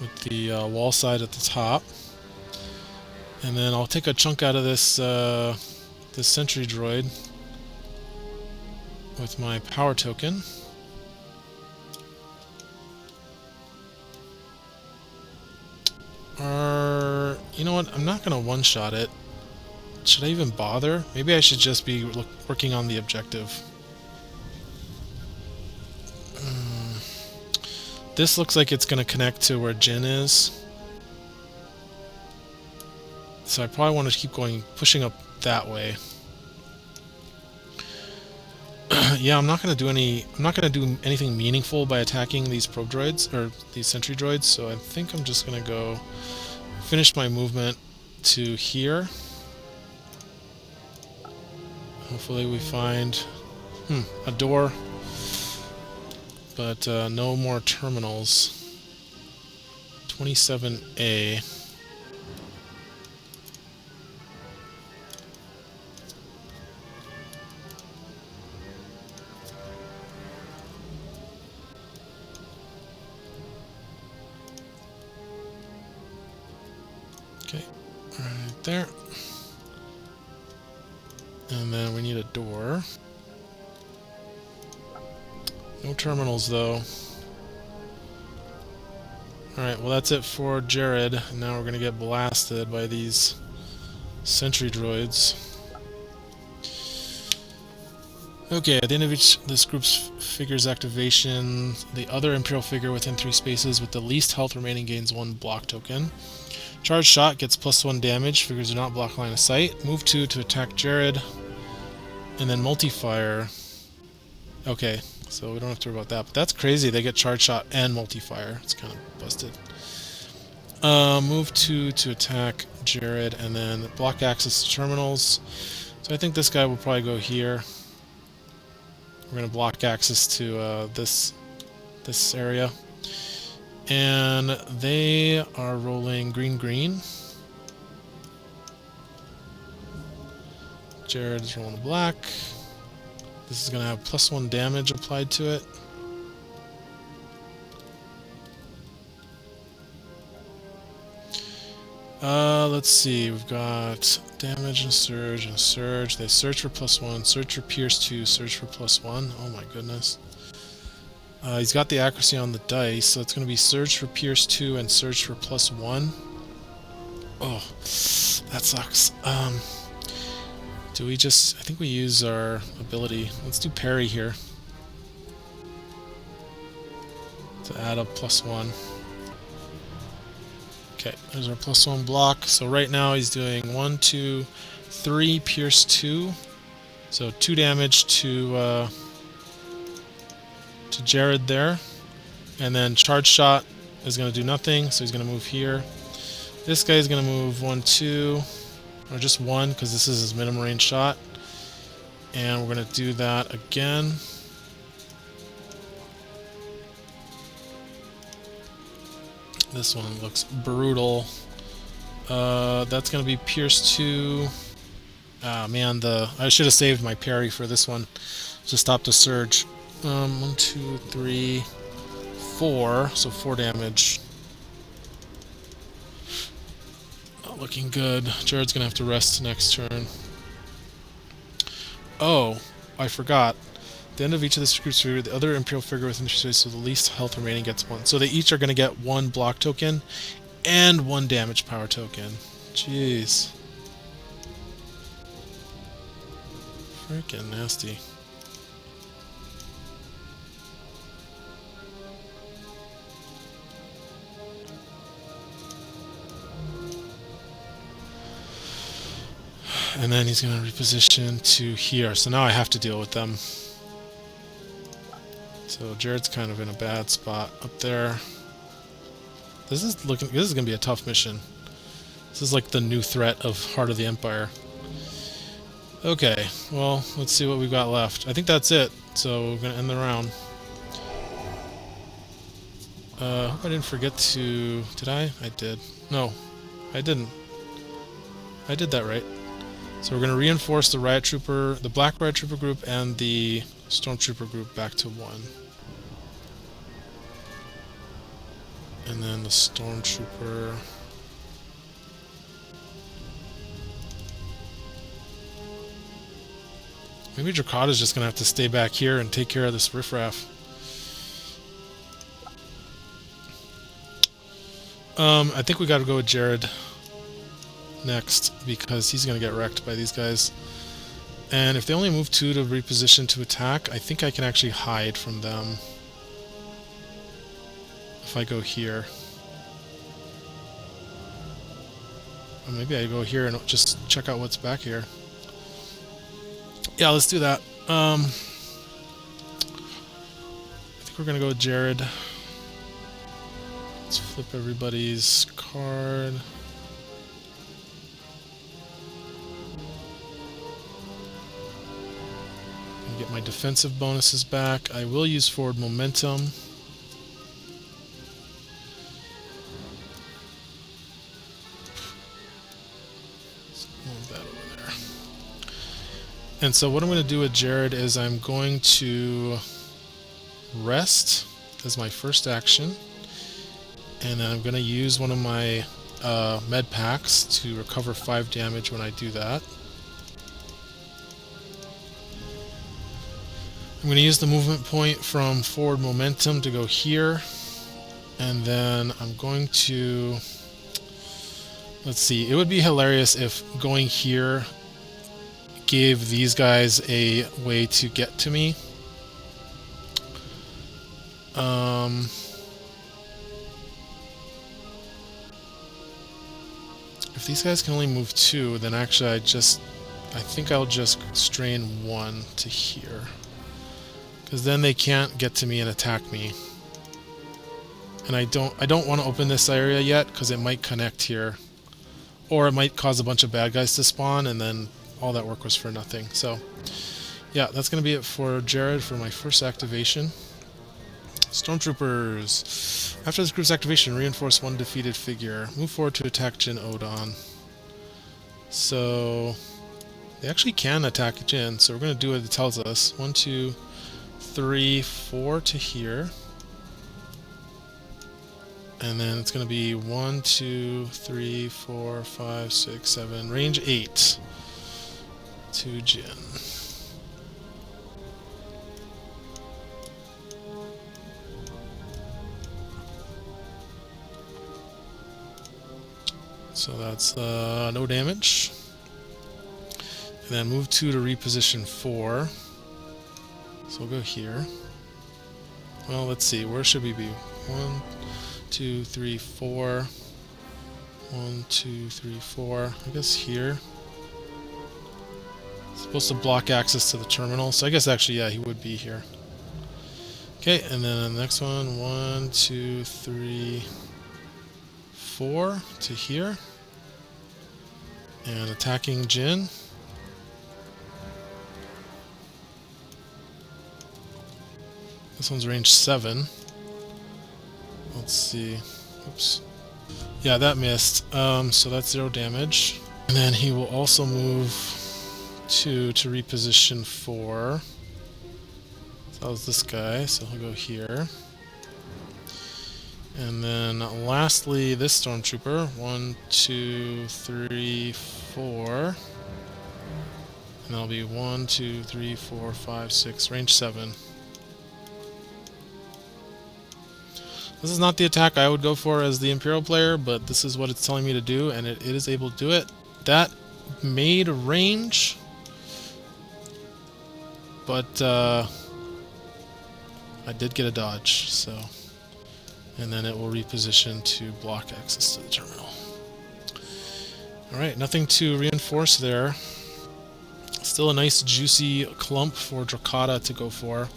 With the wall side at the top. And then I'll take a chunk out of this this sentry droid with my power token. You know what? I'm not going to one-shot it. Should I even bother? Maybe I should just be working on the objective. This looks like it's going to connect to where Jin is. So I probably want to keep going, pushing up that way. Yeah, I'm not going to do anything meaningful by attacking these probe droids, or these sentry droids, so I think I'm just going to go finish my movement to here. Hopefully we find a door, but no more terminals. 27A. Okay, right there. And then we need a door. No terminals, though. Alright, well that's it for Jared. Now we're going to get blasted by these sentry droids. Okay, at the end of this group's figure's activation, the other Imperial figure within 3 spaces with the least health remaining gains 1 block token. Charged shot gets +1 damage. Figures do not block line of sight. Move 2 to attack Jared. And then multi-fire. Okay, so we don't have to worry about that. But that's crazy. They get charge shot and multi-fire. It's kind of busted. Move 2 to attack Jared. And then block access to terminals. So I think this guy will probably go here. We're going to block access to this area. And they are rolling green. Jared's rolling black. This is going to have +1 damage applied to it. Let's see. We've got damage and surge and surge. They search for +1, search for pierce 2, search for +1. Oh my goodness. He's got the accuracy on the dice, so it's going to be Surge for Pierce 2 and Surge for +1. Oh, that sucks. Do we just... I think we use our ability. Let's do Parry here to add a +1. Okay, there's our +1 block. So right now he's doing 1, 2, 3, Pierce 2. So 2 damage to Jared there. And then Charge Shot is going to do nothing, so he's going to move here. This guy is going to move 1, 2, or just 1, because this is his minimum range shot. And we're going to do that again. This one looks brutal. That's going to be Pierce 2. Ah, man, I should have saved my parry for this one to stop the surge. 1, 2, 3, 4. So 4 damage. Not looking good. Jared's going to have to rest next turn. Oh, I forgot. At the end of each of the groups, the other Imperial figure within the space with the least health remaining gets 1. So they each are going to get 1 block token and 1 damage power token. Jeez. Freaking nasty. And then he's going to reposition to here. So now I have to deal with them. So Jared's kind of in a bad spot up there. This is going to be a tough mission. This is like the new threat of Heart of the Empire. Okay, well, let's see what we've got left. I think that's it. So we're going to end the round. I hope I didn't forget to... Did I? I did. No, I didn't. I did that right. So we're going to reinforce the Riot Trooper, the Black Riot Trooper group, and the Stormtrooper group back to 1. And then the Stormtrooper... Maybe Drakata's just going to have to stay back here and take care of this riffraff. I think we got to go with Jared next, because he's going to get wrecked by these guys. And if they only move 2 to reposition to attack, I think I can actually hide from them if I go here. Or maybe I go here and just check out what's back here. Yeah, let's do that. I think we're going to go with Jared. Let's flip everybody's card. Get my defensive bonuses back. I will use forward momentum. Move that over there. And so what I'm going to do with Jared is I'm going to rest as my first action. And then I'm going to use one of my med packs to recover 5 damage when I do that. I'm going to use the movement point from forward momentum to go here, and then I'm going to, let's see, it would be hilarious if going here gave these guys a way to get to me. If these guys can only move 2, then actually I think I'll just strain 1 to here. Because then they can't get to me and attack me. And I don't want to open this area yet, because it might connect here. Or it might cause a bunch of bad guys to spawn, and then all that work was for nothing. So, yeah, that's going to be it for Jared for my first activation. Stormtroopers. After this group's activation, reinforce 1 defeated figure. Move forward to attack Jin Odon. So, they actually can attack Jin, so we're going to do what it tells us. 1, 2... 3, 4 to here, and then it's going to be 1, 2, 3, 4, 5, 6, 7, range 8 to Jin. So that's no damage. And then move 2 to reposition 4. So we'll go here. Well, let's see. Where should we be? 1, 2, 3, 4. 1, 2, 3, 4. I guess here. It's supposed to block access to the terminal. So I guess actually, yeah, he would be here. Okay, and then the next one. 1, 2, 3, 4 to here. And attacking Jin. This one's range 7. Let's see. Oops. Yeah, that missed. So that's 0 damage. And then he will also move 2 to reposition 4. So that was this guy, so he'll go here. And then lastly, this stormtrooper. 1, 2, 3, 4. And that'll be 1, 2, 3, 4, 5, 6, range 7. This is not the attack I would go for as the Imperial player, but this is what it's telling me to do, and it is able to do it. That made range, but I did get a dodge, so... And then it will reposition to block access to the terminal. Alright, nothing to reinforce there. Still a nice juicy clump for Drakata to go for.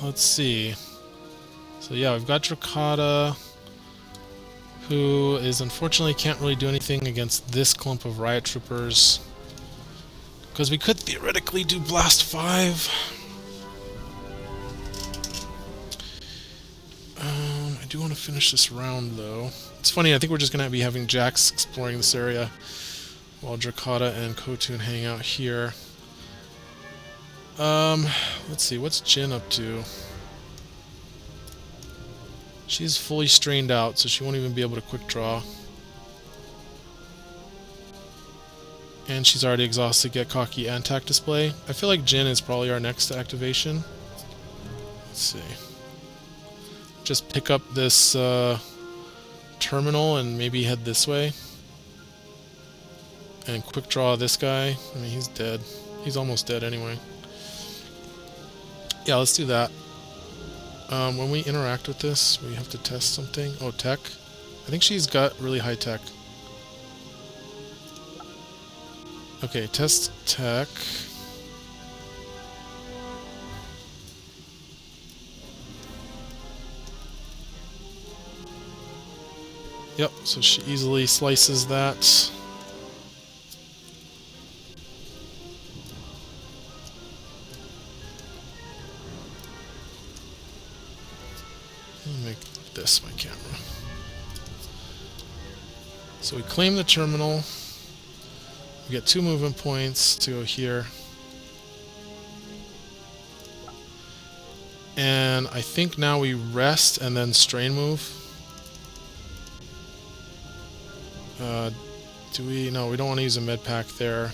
Let's see. So yeah, we've got Drakata, who is unfortunately can't really do anything against this clump of riot troopers. Because we could theoretically do Blast 5. I do want to finish this round though. It's funny, I think we're just going to be having Jax exploring this area while Drakata and Ko-Tun hang out here. Let's see, what's Jin up to? She's fully strained out, so she won't even be able to quick draw. And she's already exhausted Get Cocky and Tac Display. I feel like Jin is probably our next activation. Let's see. Just pick up this terminal and maybe head this way. And quick draw this guy. I mean, he's dead. He's almost dead anyway. Yeah, let's do that. When we interact with this, we have to test something. Oh, tech. I think she's got really high tech. Okay, test tech. Yep, so she easily slices that. Make this my camera. So we claim the terminal. We get 2 movement points to go here. And I think now we rest and then strain move. Do we? No, we don't want to use a med pack there.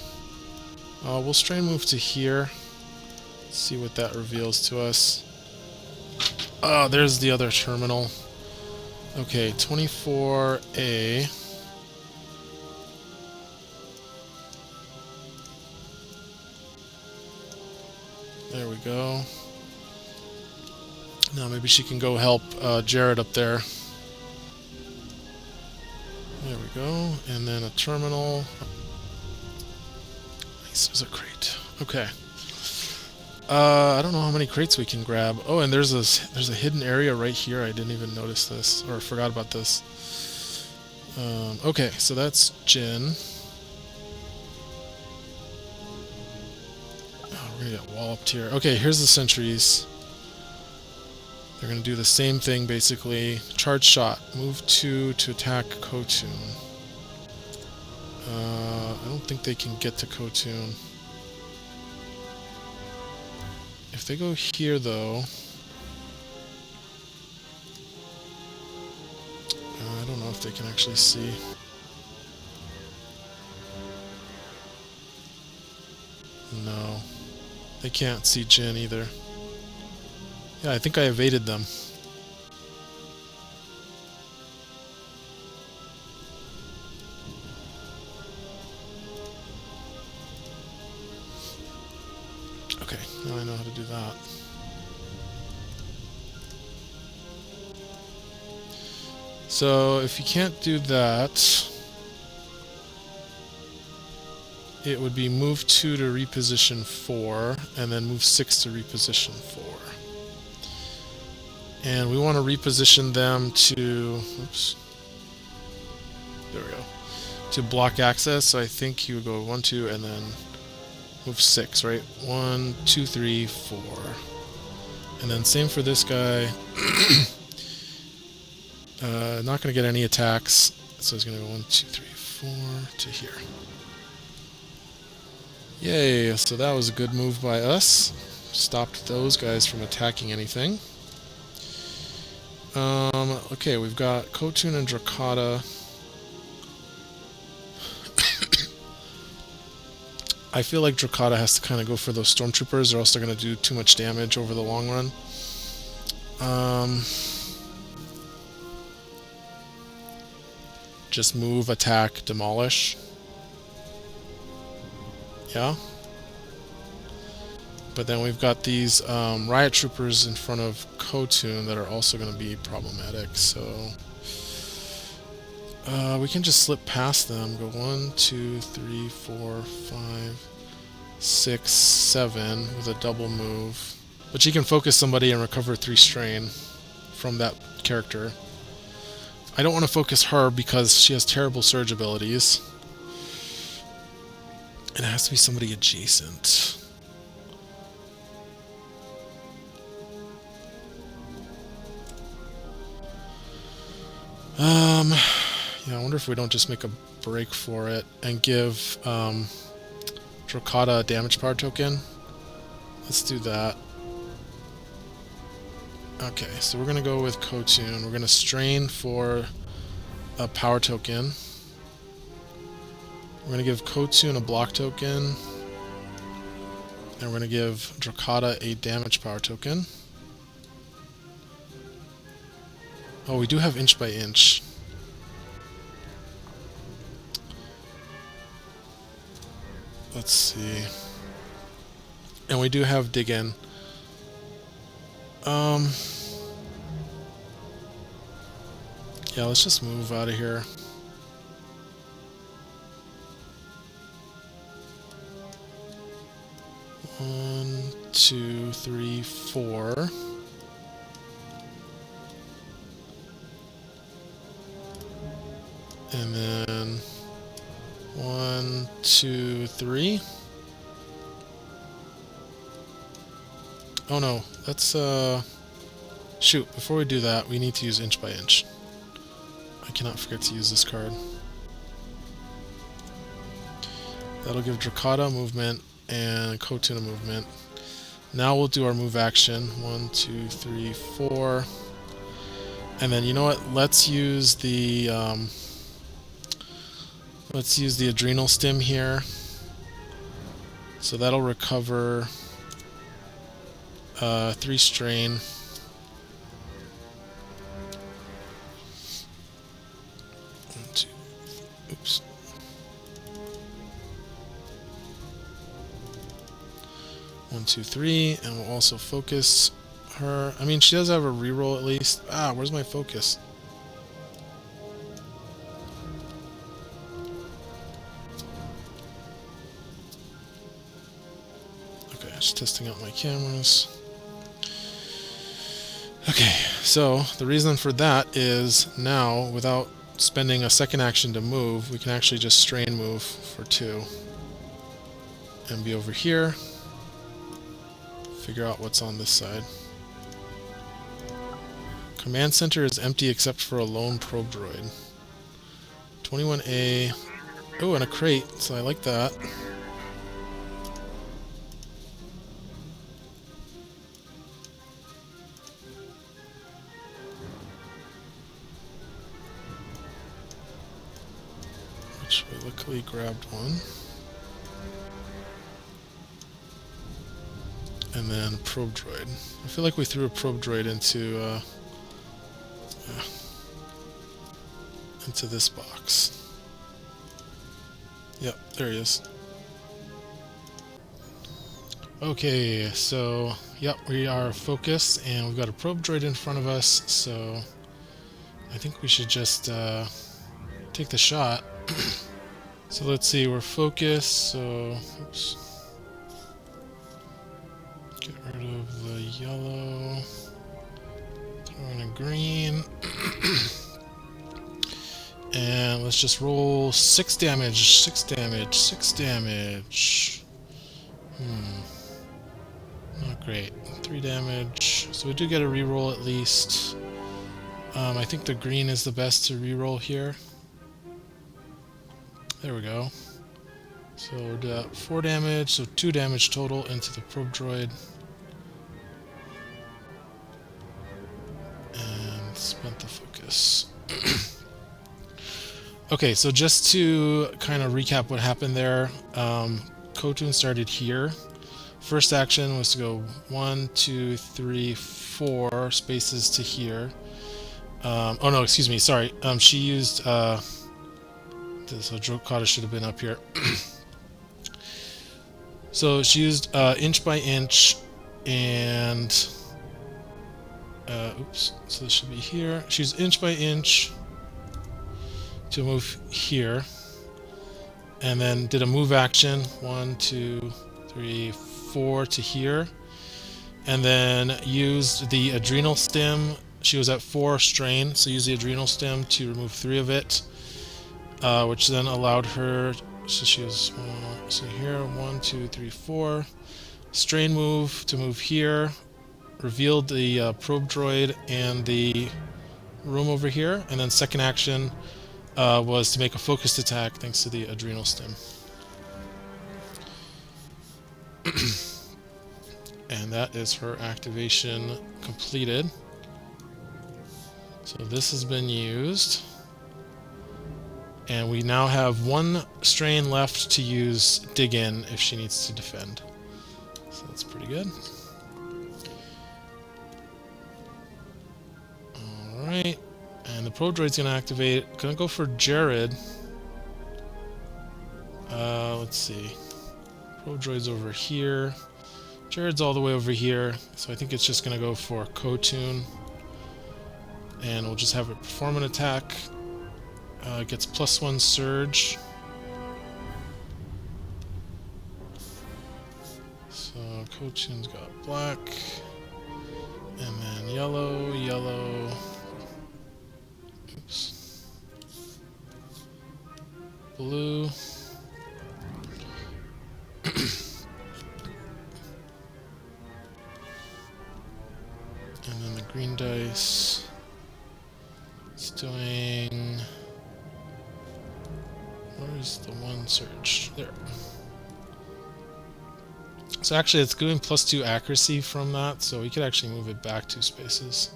We'll strain move to here. See what that reveals to us. Oh, there's the other terminal. Okay, 24A. There we go. Now maybe she can go help Jared up there. There we go. And then a terminal. Nice, there's a crate. Okay. I don't know how many crates we can grab. Oh, and there's a hidden area right here. I didn't even notice this, or forgot about this. Okay, so that's Jin. Oh, we're gonna get walloped here. Okay, here's the sentries. They're gonna do the same thing basically. Charge shot. Move 2 to attack Ko-Tun. I don't think they can get to Ko-Tun. If they go here, though... I don't know if they can actually see. No. They can't see Jin either. Yeah, I think I evaded them. Okay, now I know how to do that. So if you can't do that, it would be move 2 to reposition 4, and then move 6 to reposition 4. And we want to reposition them to, oops, there we go, to block access. So I think you would go 1, 2, and then move 6, right? 1, 2, 3, 4. And then same for this guy. Not going to get any attacks, so he's going to go 1, 2, 3, 4 to here. Yay, so that was a good move by us. Stopped those guys from attacking anything. Okay, we've got Ko-Tun and Drakata. I feel like Drakata has to kind of go for those stormtroopers, or else they're going to do too much damage over the long run. Just move, attack, demolish. Yeah. But then we've got these riot troopers in front of Ko-Tun that are also going to be problematic. So we can just slip past them. Go 1, 2, 3, 4, 5, 6, 7 with a double move. But she can focus somebody and recover 3 strain from that character. I don't want to focus her because she has terrible surge abilities. And it has to be somebody adjacent. Yeah, I wonder if we don't just make a break for it and give Drakata a damage power token. Let's do that. Okay, so we're going to go with Ko-Tun. We're going to strain for a power token. We're going to give Ko-Tun a block token. And we're going to give Drakata a damage power token. Oh, we do have inch by inch. Let's see. And we do have dig in. Yeah, let's just move out of here. One, 2, 3, 4. And then 1, 2, 3. Oh no, let's shoot, before we do that, we need to use inch by inch. I cannot forget to use this card. That'll give Drakata movement and Ko-Tun a movement. Now we'll do our move action. 1, 2, 3, 4. And then you know what? Let's use the adrenal stim here. So that'll recover 3 strain. Oops. One, 2, 3, and we'll also focus her. I mean, she does have a reroll at least. Ah, where's my focus? Okay, just testing out my cameras. Okay, so the reason for that is now, without spending a second action to move, we can actually just strain move for 2 and be over here. Figure out what's on this side. Command center is empty except for a lone probe droid. 21A. Oh, and a crate, so I like that. Which we luckily grabbed one. And then a probe droid. I feel like we threw a probe droid into this box. Yep, there he is. Okay, so yep, we are focused and we've got a probe droid in front of us, so I think we should just take the shot. So let's see, we're focused, so oops. Get rid of the yellow, throw in a green. And let's just roll 6 damage, 6 damage, 6 damage. Not great. 3 damage. So we do get a reroll at least. I think the green is the best to reroll here. There we go. So we'll do that 4 damage, so 2 damage total into the probe droid. And spent the focus. Okay, so just to kind of recap what happened there, Ko-Tun started here. First action was to go 1, 2, 3, 4 spaces to here. Oh no, excuse me, sorry. She used, so Drokata should have been up here. So she used inch by inch, and oops, so this should be here. She used inch by inch to move here, and then did a move action 1, 2, 3, 4 to here, and then used the adrenal stem. She was at 4 strain, so used the adrenal stem to remove 3 of it, which then allowed her. So she was so here 1, 2, 3, 4 strain move to move here, revealed the probe droid and the room over here, and then second action was to make a focused attack thanks to the adrenal stem. And that is her activation completed. So this has been used. And we now have 1 strain left to use dig in if she needs to defend. So that's pretty good. Alright. And the probe droid's going to activate. Going to go for Jared. Let's see. Probe droid's over here. Jared's all the way over here. So I think it's just going to go for Ko-Tun. And we'll just have it perform an attack. Gets +1 surge. So Ko-Tun's got black. And then yellow, yellow. Oops. Blue. And then the green dice. It's doing... Where's the 1 surge? There. So actually it's doing +2 accuracy from that, so we could actually move it back 2 spaces.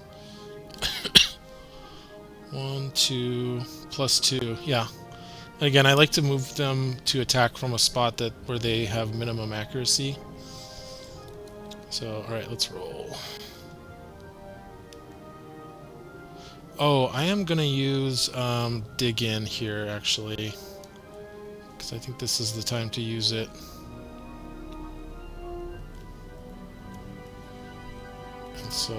1, 2, +2. Yeah. Again, I like to move them to attack from a spot where they have minimum accuracy. So, alright, let's roll. Oh, I am going to use dig in here, actually. Because I think this is the time to use it. And so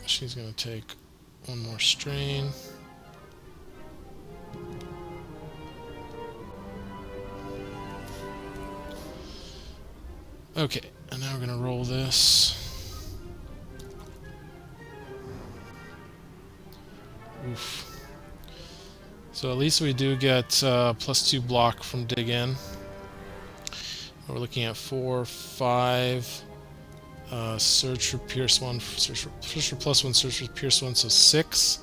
she's going to take 1 more strain. Okay, and now we're going to roll this. Oof. So at least we do get +2 block from dig in. We're looking at 4, 5, surge for pierce 1, surge for +1, surge for pierce 1, so 6,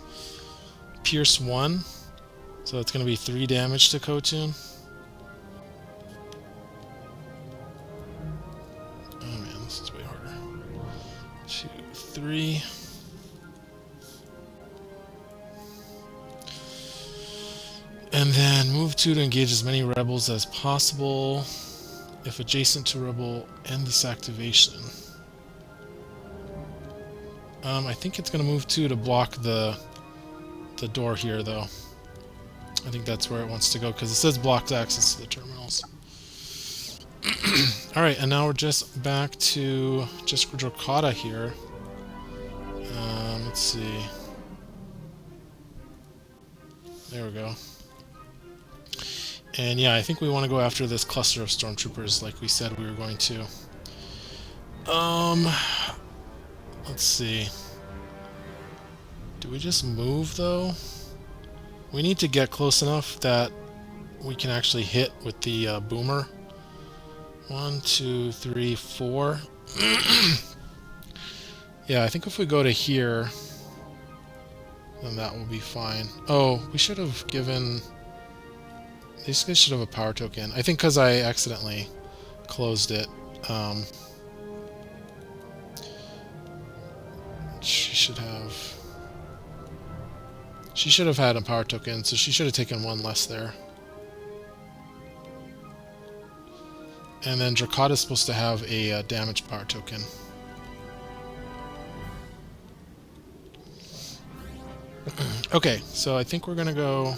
pierce 1. So that's going to be 3 damage to Ko-Tun. Oh man, this is way harder. 2, 3. And then move 2 to engage as many rebels as possible. If adjacent to rebel, end this activation. I think it's going to move 2 to block the door here, though. I think that's where it wants to go, because it says blocked access to the terminals. Alright, and now we're just back to just Dracata here. Let's see. There we go. And yeah, I think we want to go after this cluster of stormtroopers like we said we were going to. Let's see. Do we just move though? We need to get close enough that we can actually hit with the boomer. 1, 2, 3, 4. Yeah, I think if we go to here, then that will be fine. Oh, we should have given... These guys should have a power token. I think because I accidentally closed it. She should have... She should have had a power token, so she should have taken one less there. And then Dracata is supposed to have a damage power token. Okay, so I think we're gonna go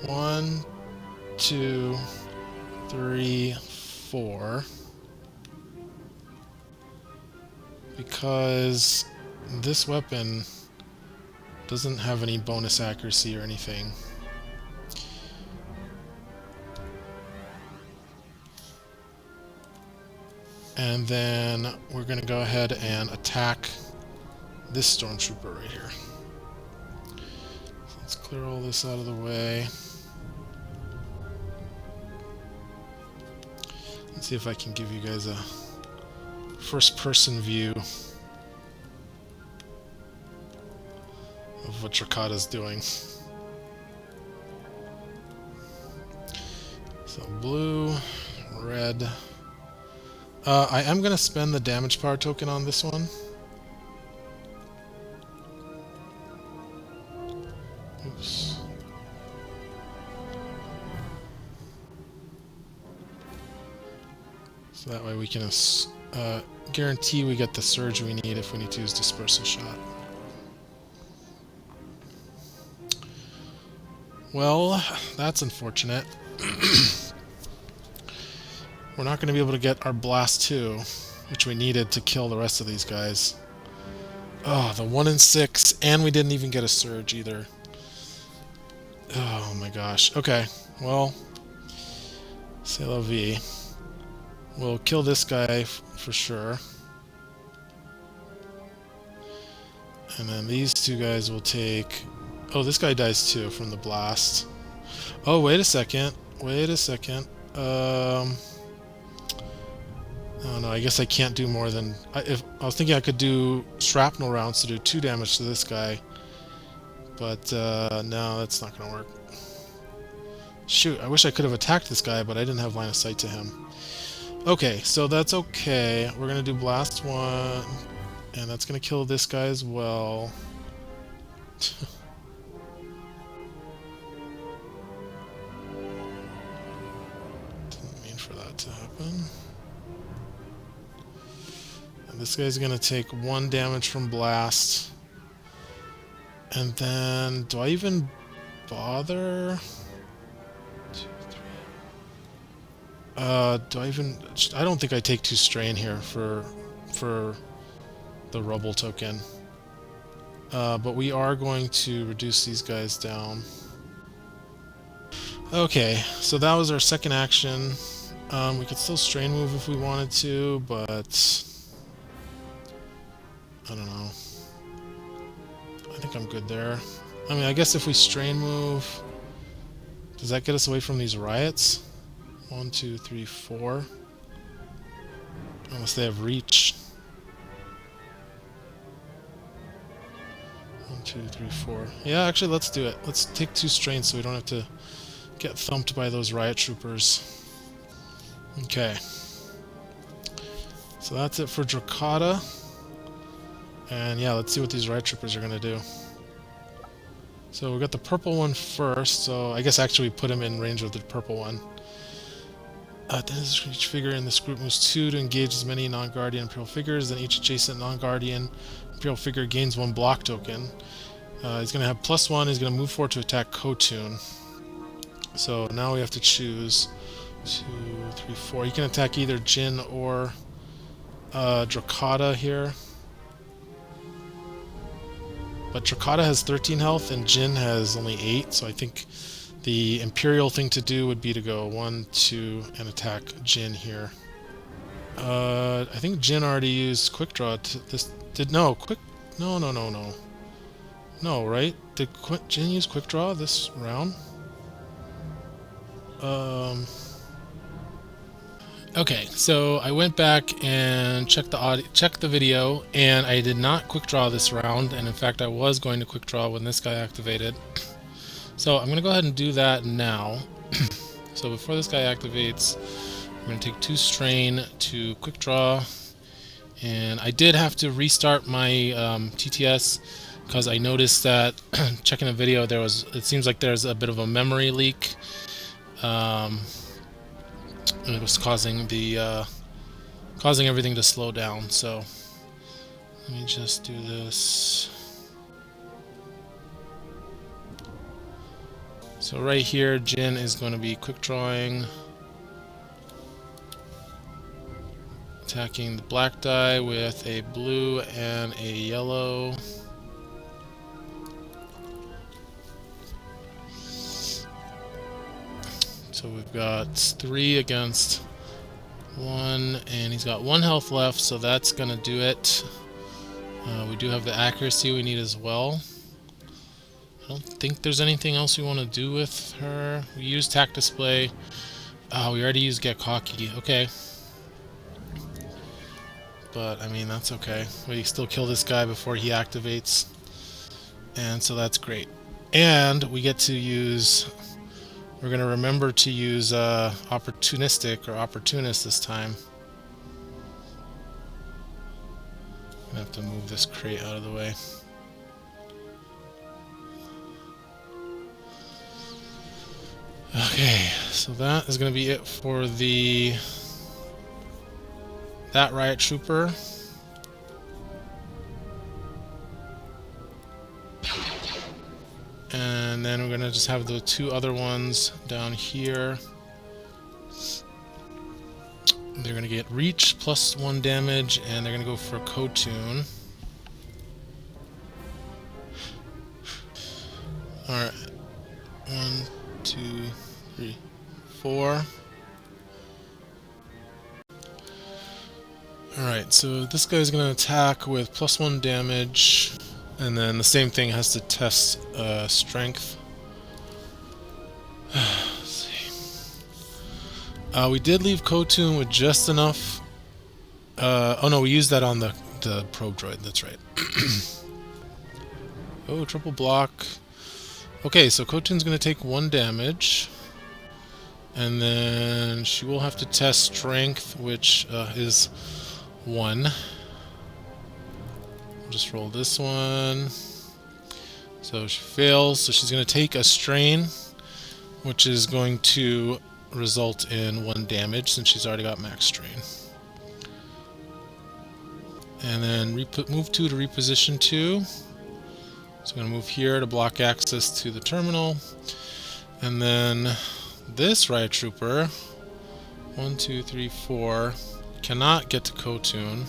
1, 2, 3, 4. Because this weapon doesn't have any bonus accuracy or anything. And then we're going to go ahead and attack this stormtrooper right here. So let's clear all this out of the way. Let's see if I can give you guys a first-person view of what Dracata's doing. So blue, red. I am going to spend the damage power token on this one. Oops. So that way we can guarantee we get the surge we need if we need to use dispersal shot. Well, that's unfortunate. We're not going to be able to get our blast 2, which we needed to kill the rest of these guys. Oh, the 1 in 6, and we didn't even get a surge either. Oh my gosh. Okay, well, c'est la vie. We'll kill this guy for sure. And then these two guys will take... Oh, this guy dies too from the blast. Oh, wait a second. Wait a second. Oh no, I guess I can't do more than... I was thinking I could do shrapnel rounds to do 2 damage to this guy. But no, that's not going to work. Shoot, I wish I could have attacked this guy, but I didn't have line of sight to him. Okay, so that's okay. We're going to do blast 1, and that's going to kill this guy as well. Didn't mean for that to happen. And this guy's going to take 1 damage from blast. And then, do I even bother? 2, 3. Do I even... I don't think I take 2 strain here for the rubble token. But we are going to reduce these guys down. Okay, so that was our second action. We could still strain move if we wanted to, but... I don't know. I think I'm good there. I mean, I guess if we strain move... Does that get us away from these riots? 1, 2, 3, 4. Unless they have reach. 1, 2, 3, 4. Yeah, actually, let's do it. Let's take 2 strains so we don't have to get thumped by those riot troopers. Okay. So that's it for Dracata. And yeah, let's see what these riot troopers are going to do. So we got the purple one first, so I guess actually we put him in range with the purple one. Then each figure in this group moves 2 to engage as many non-guardian Imperial figures, then each adjacent non-guardian Imperial figure gains 1 block token. He's going to have +1, he's going to move forward to attack Ko-Tun. So now we have to choose 2, 3, 4. He can attack either Jin or Drakata here. But Drakata has 13 health and Jin has only 8, so I think the Imperial thing to do would be to go 1, 2, and attack Jin here. I think Jin already used Quick Draw. No, right? Did Jin use Quick Draw this round? Okay, so I went back and checked the video, and I did not quick draw this round, and in fact I was going to quick draw when this guy activated. So I'm going to go ahead and do that now. So before this guy activates, I'm going to take 2 strain to quick draw, and I did have to restart my TTS because I noticed that checking the video it seems like there's a bit of a memory leak. And it was causing everything to slow down. So let me just do this. So right here, Jin is going to be quick drawing, attacking the black die with a blue and a yellow. So we've got 3 against 1, and he's got 1 health left, so that's gonna do it. We do have the accuracy we need as well. I don't think there's anything else we want to do with her. We use Tact Display. We already used Get Cocky. Okay. But, I mean, that's okay. We still kill this guy before he activates. And so that's great. And we get to use... We're going to remember to use Opportunistic or Opportunist this time. I have to move this crate out of the way. Okay, so that is going to be it for that Riot Trooper. And then we're going to just have the 2 other ones down here. They're going to get Reach plus 1 damage, and they're going to go for Ko-Tun. Alright. 1, 2, 3, 4. Alright, so this guy's going to attack with plus 1 damage. And then the same thing has to test strength. Let's see. We did leave Ko-Tun with just enough. Oh no, we used that on the probe droid. That's right. Oh, triple block. Okay, so Ko-Tun's going to take 1 damage. And then she will have to test strength, which is 1. Just roll this one. So she fails, so she's going to take a strain, which is going to result in 1 damage since she's already got max strain. And then move 2 to reposition 2. So I'm going to move here to block access to the terminal. And then this Riot Trooper, 1, 2, 3, 4, cannot get to Ko-Tun.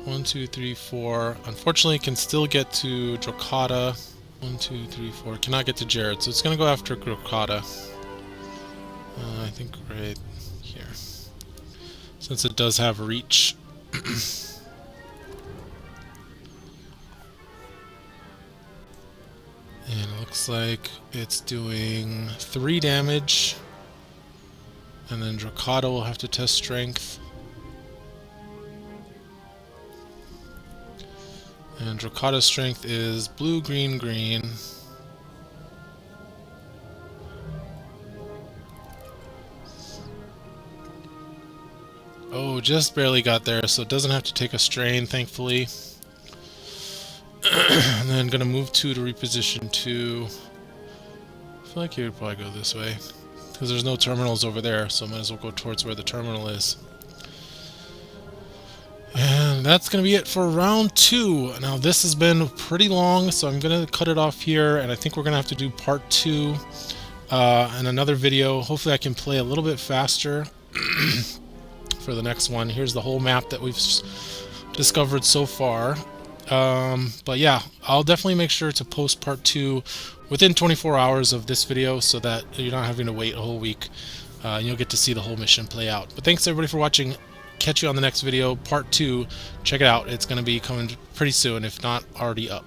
1, 2, 3, 4. Unfortunately, can still get to Drakata. 1, 2, 3, 4. Cannot get to Jared, so it's going to go after Drakata. I think right here. Since it does have reach. And it looks like it's doing 3 damage. And then Drakata will have to test strength. And Drakata's strength is blue, green, green. Oh, just barely got there, so it doesn't have to take a strain, thankfully. And then gonna move 2 to reposition 2. I feel like he would probably go this way, because there's no terminals over there, so I might as well go towards where the terminal is. And that's going to be it for round 2. Now this has been pretty long, so I'm going to cut it off here, and I think we're going to have to do part 2 in another video. Hopefully I can play a little bit faster for the next one. Here's the whole map that we've discovered so far. But yeah, I'll definitely make sure to post part 2 within 24 hours of this video so that you're not having to wait a whole week. You'll get to see the whole mission play out. But thanks everybody for watching. Catch you on the next video, part 2. Check it out. It's going to be coming pretty soon, if not already up.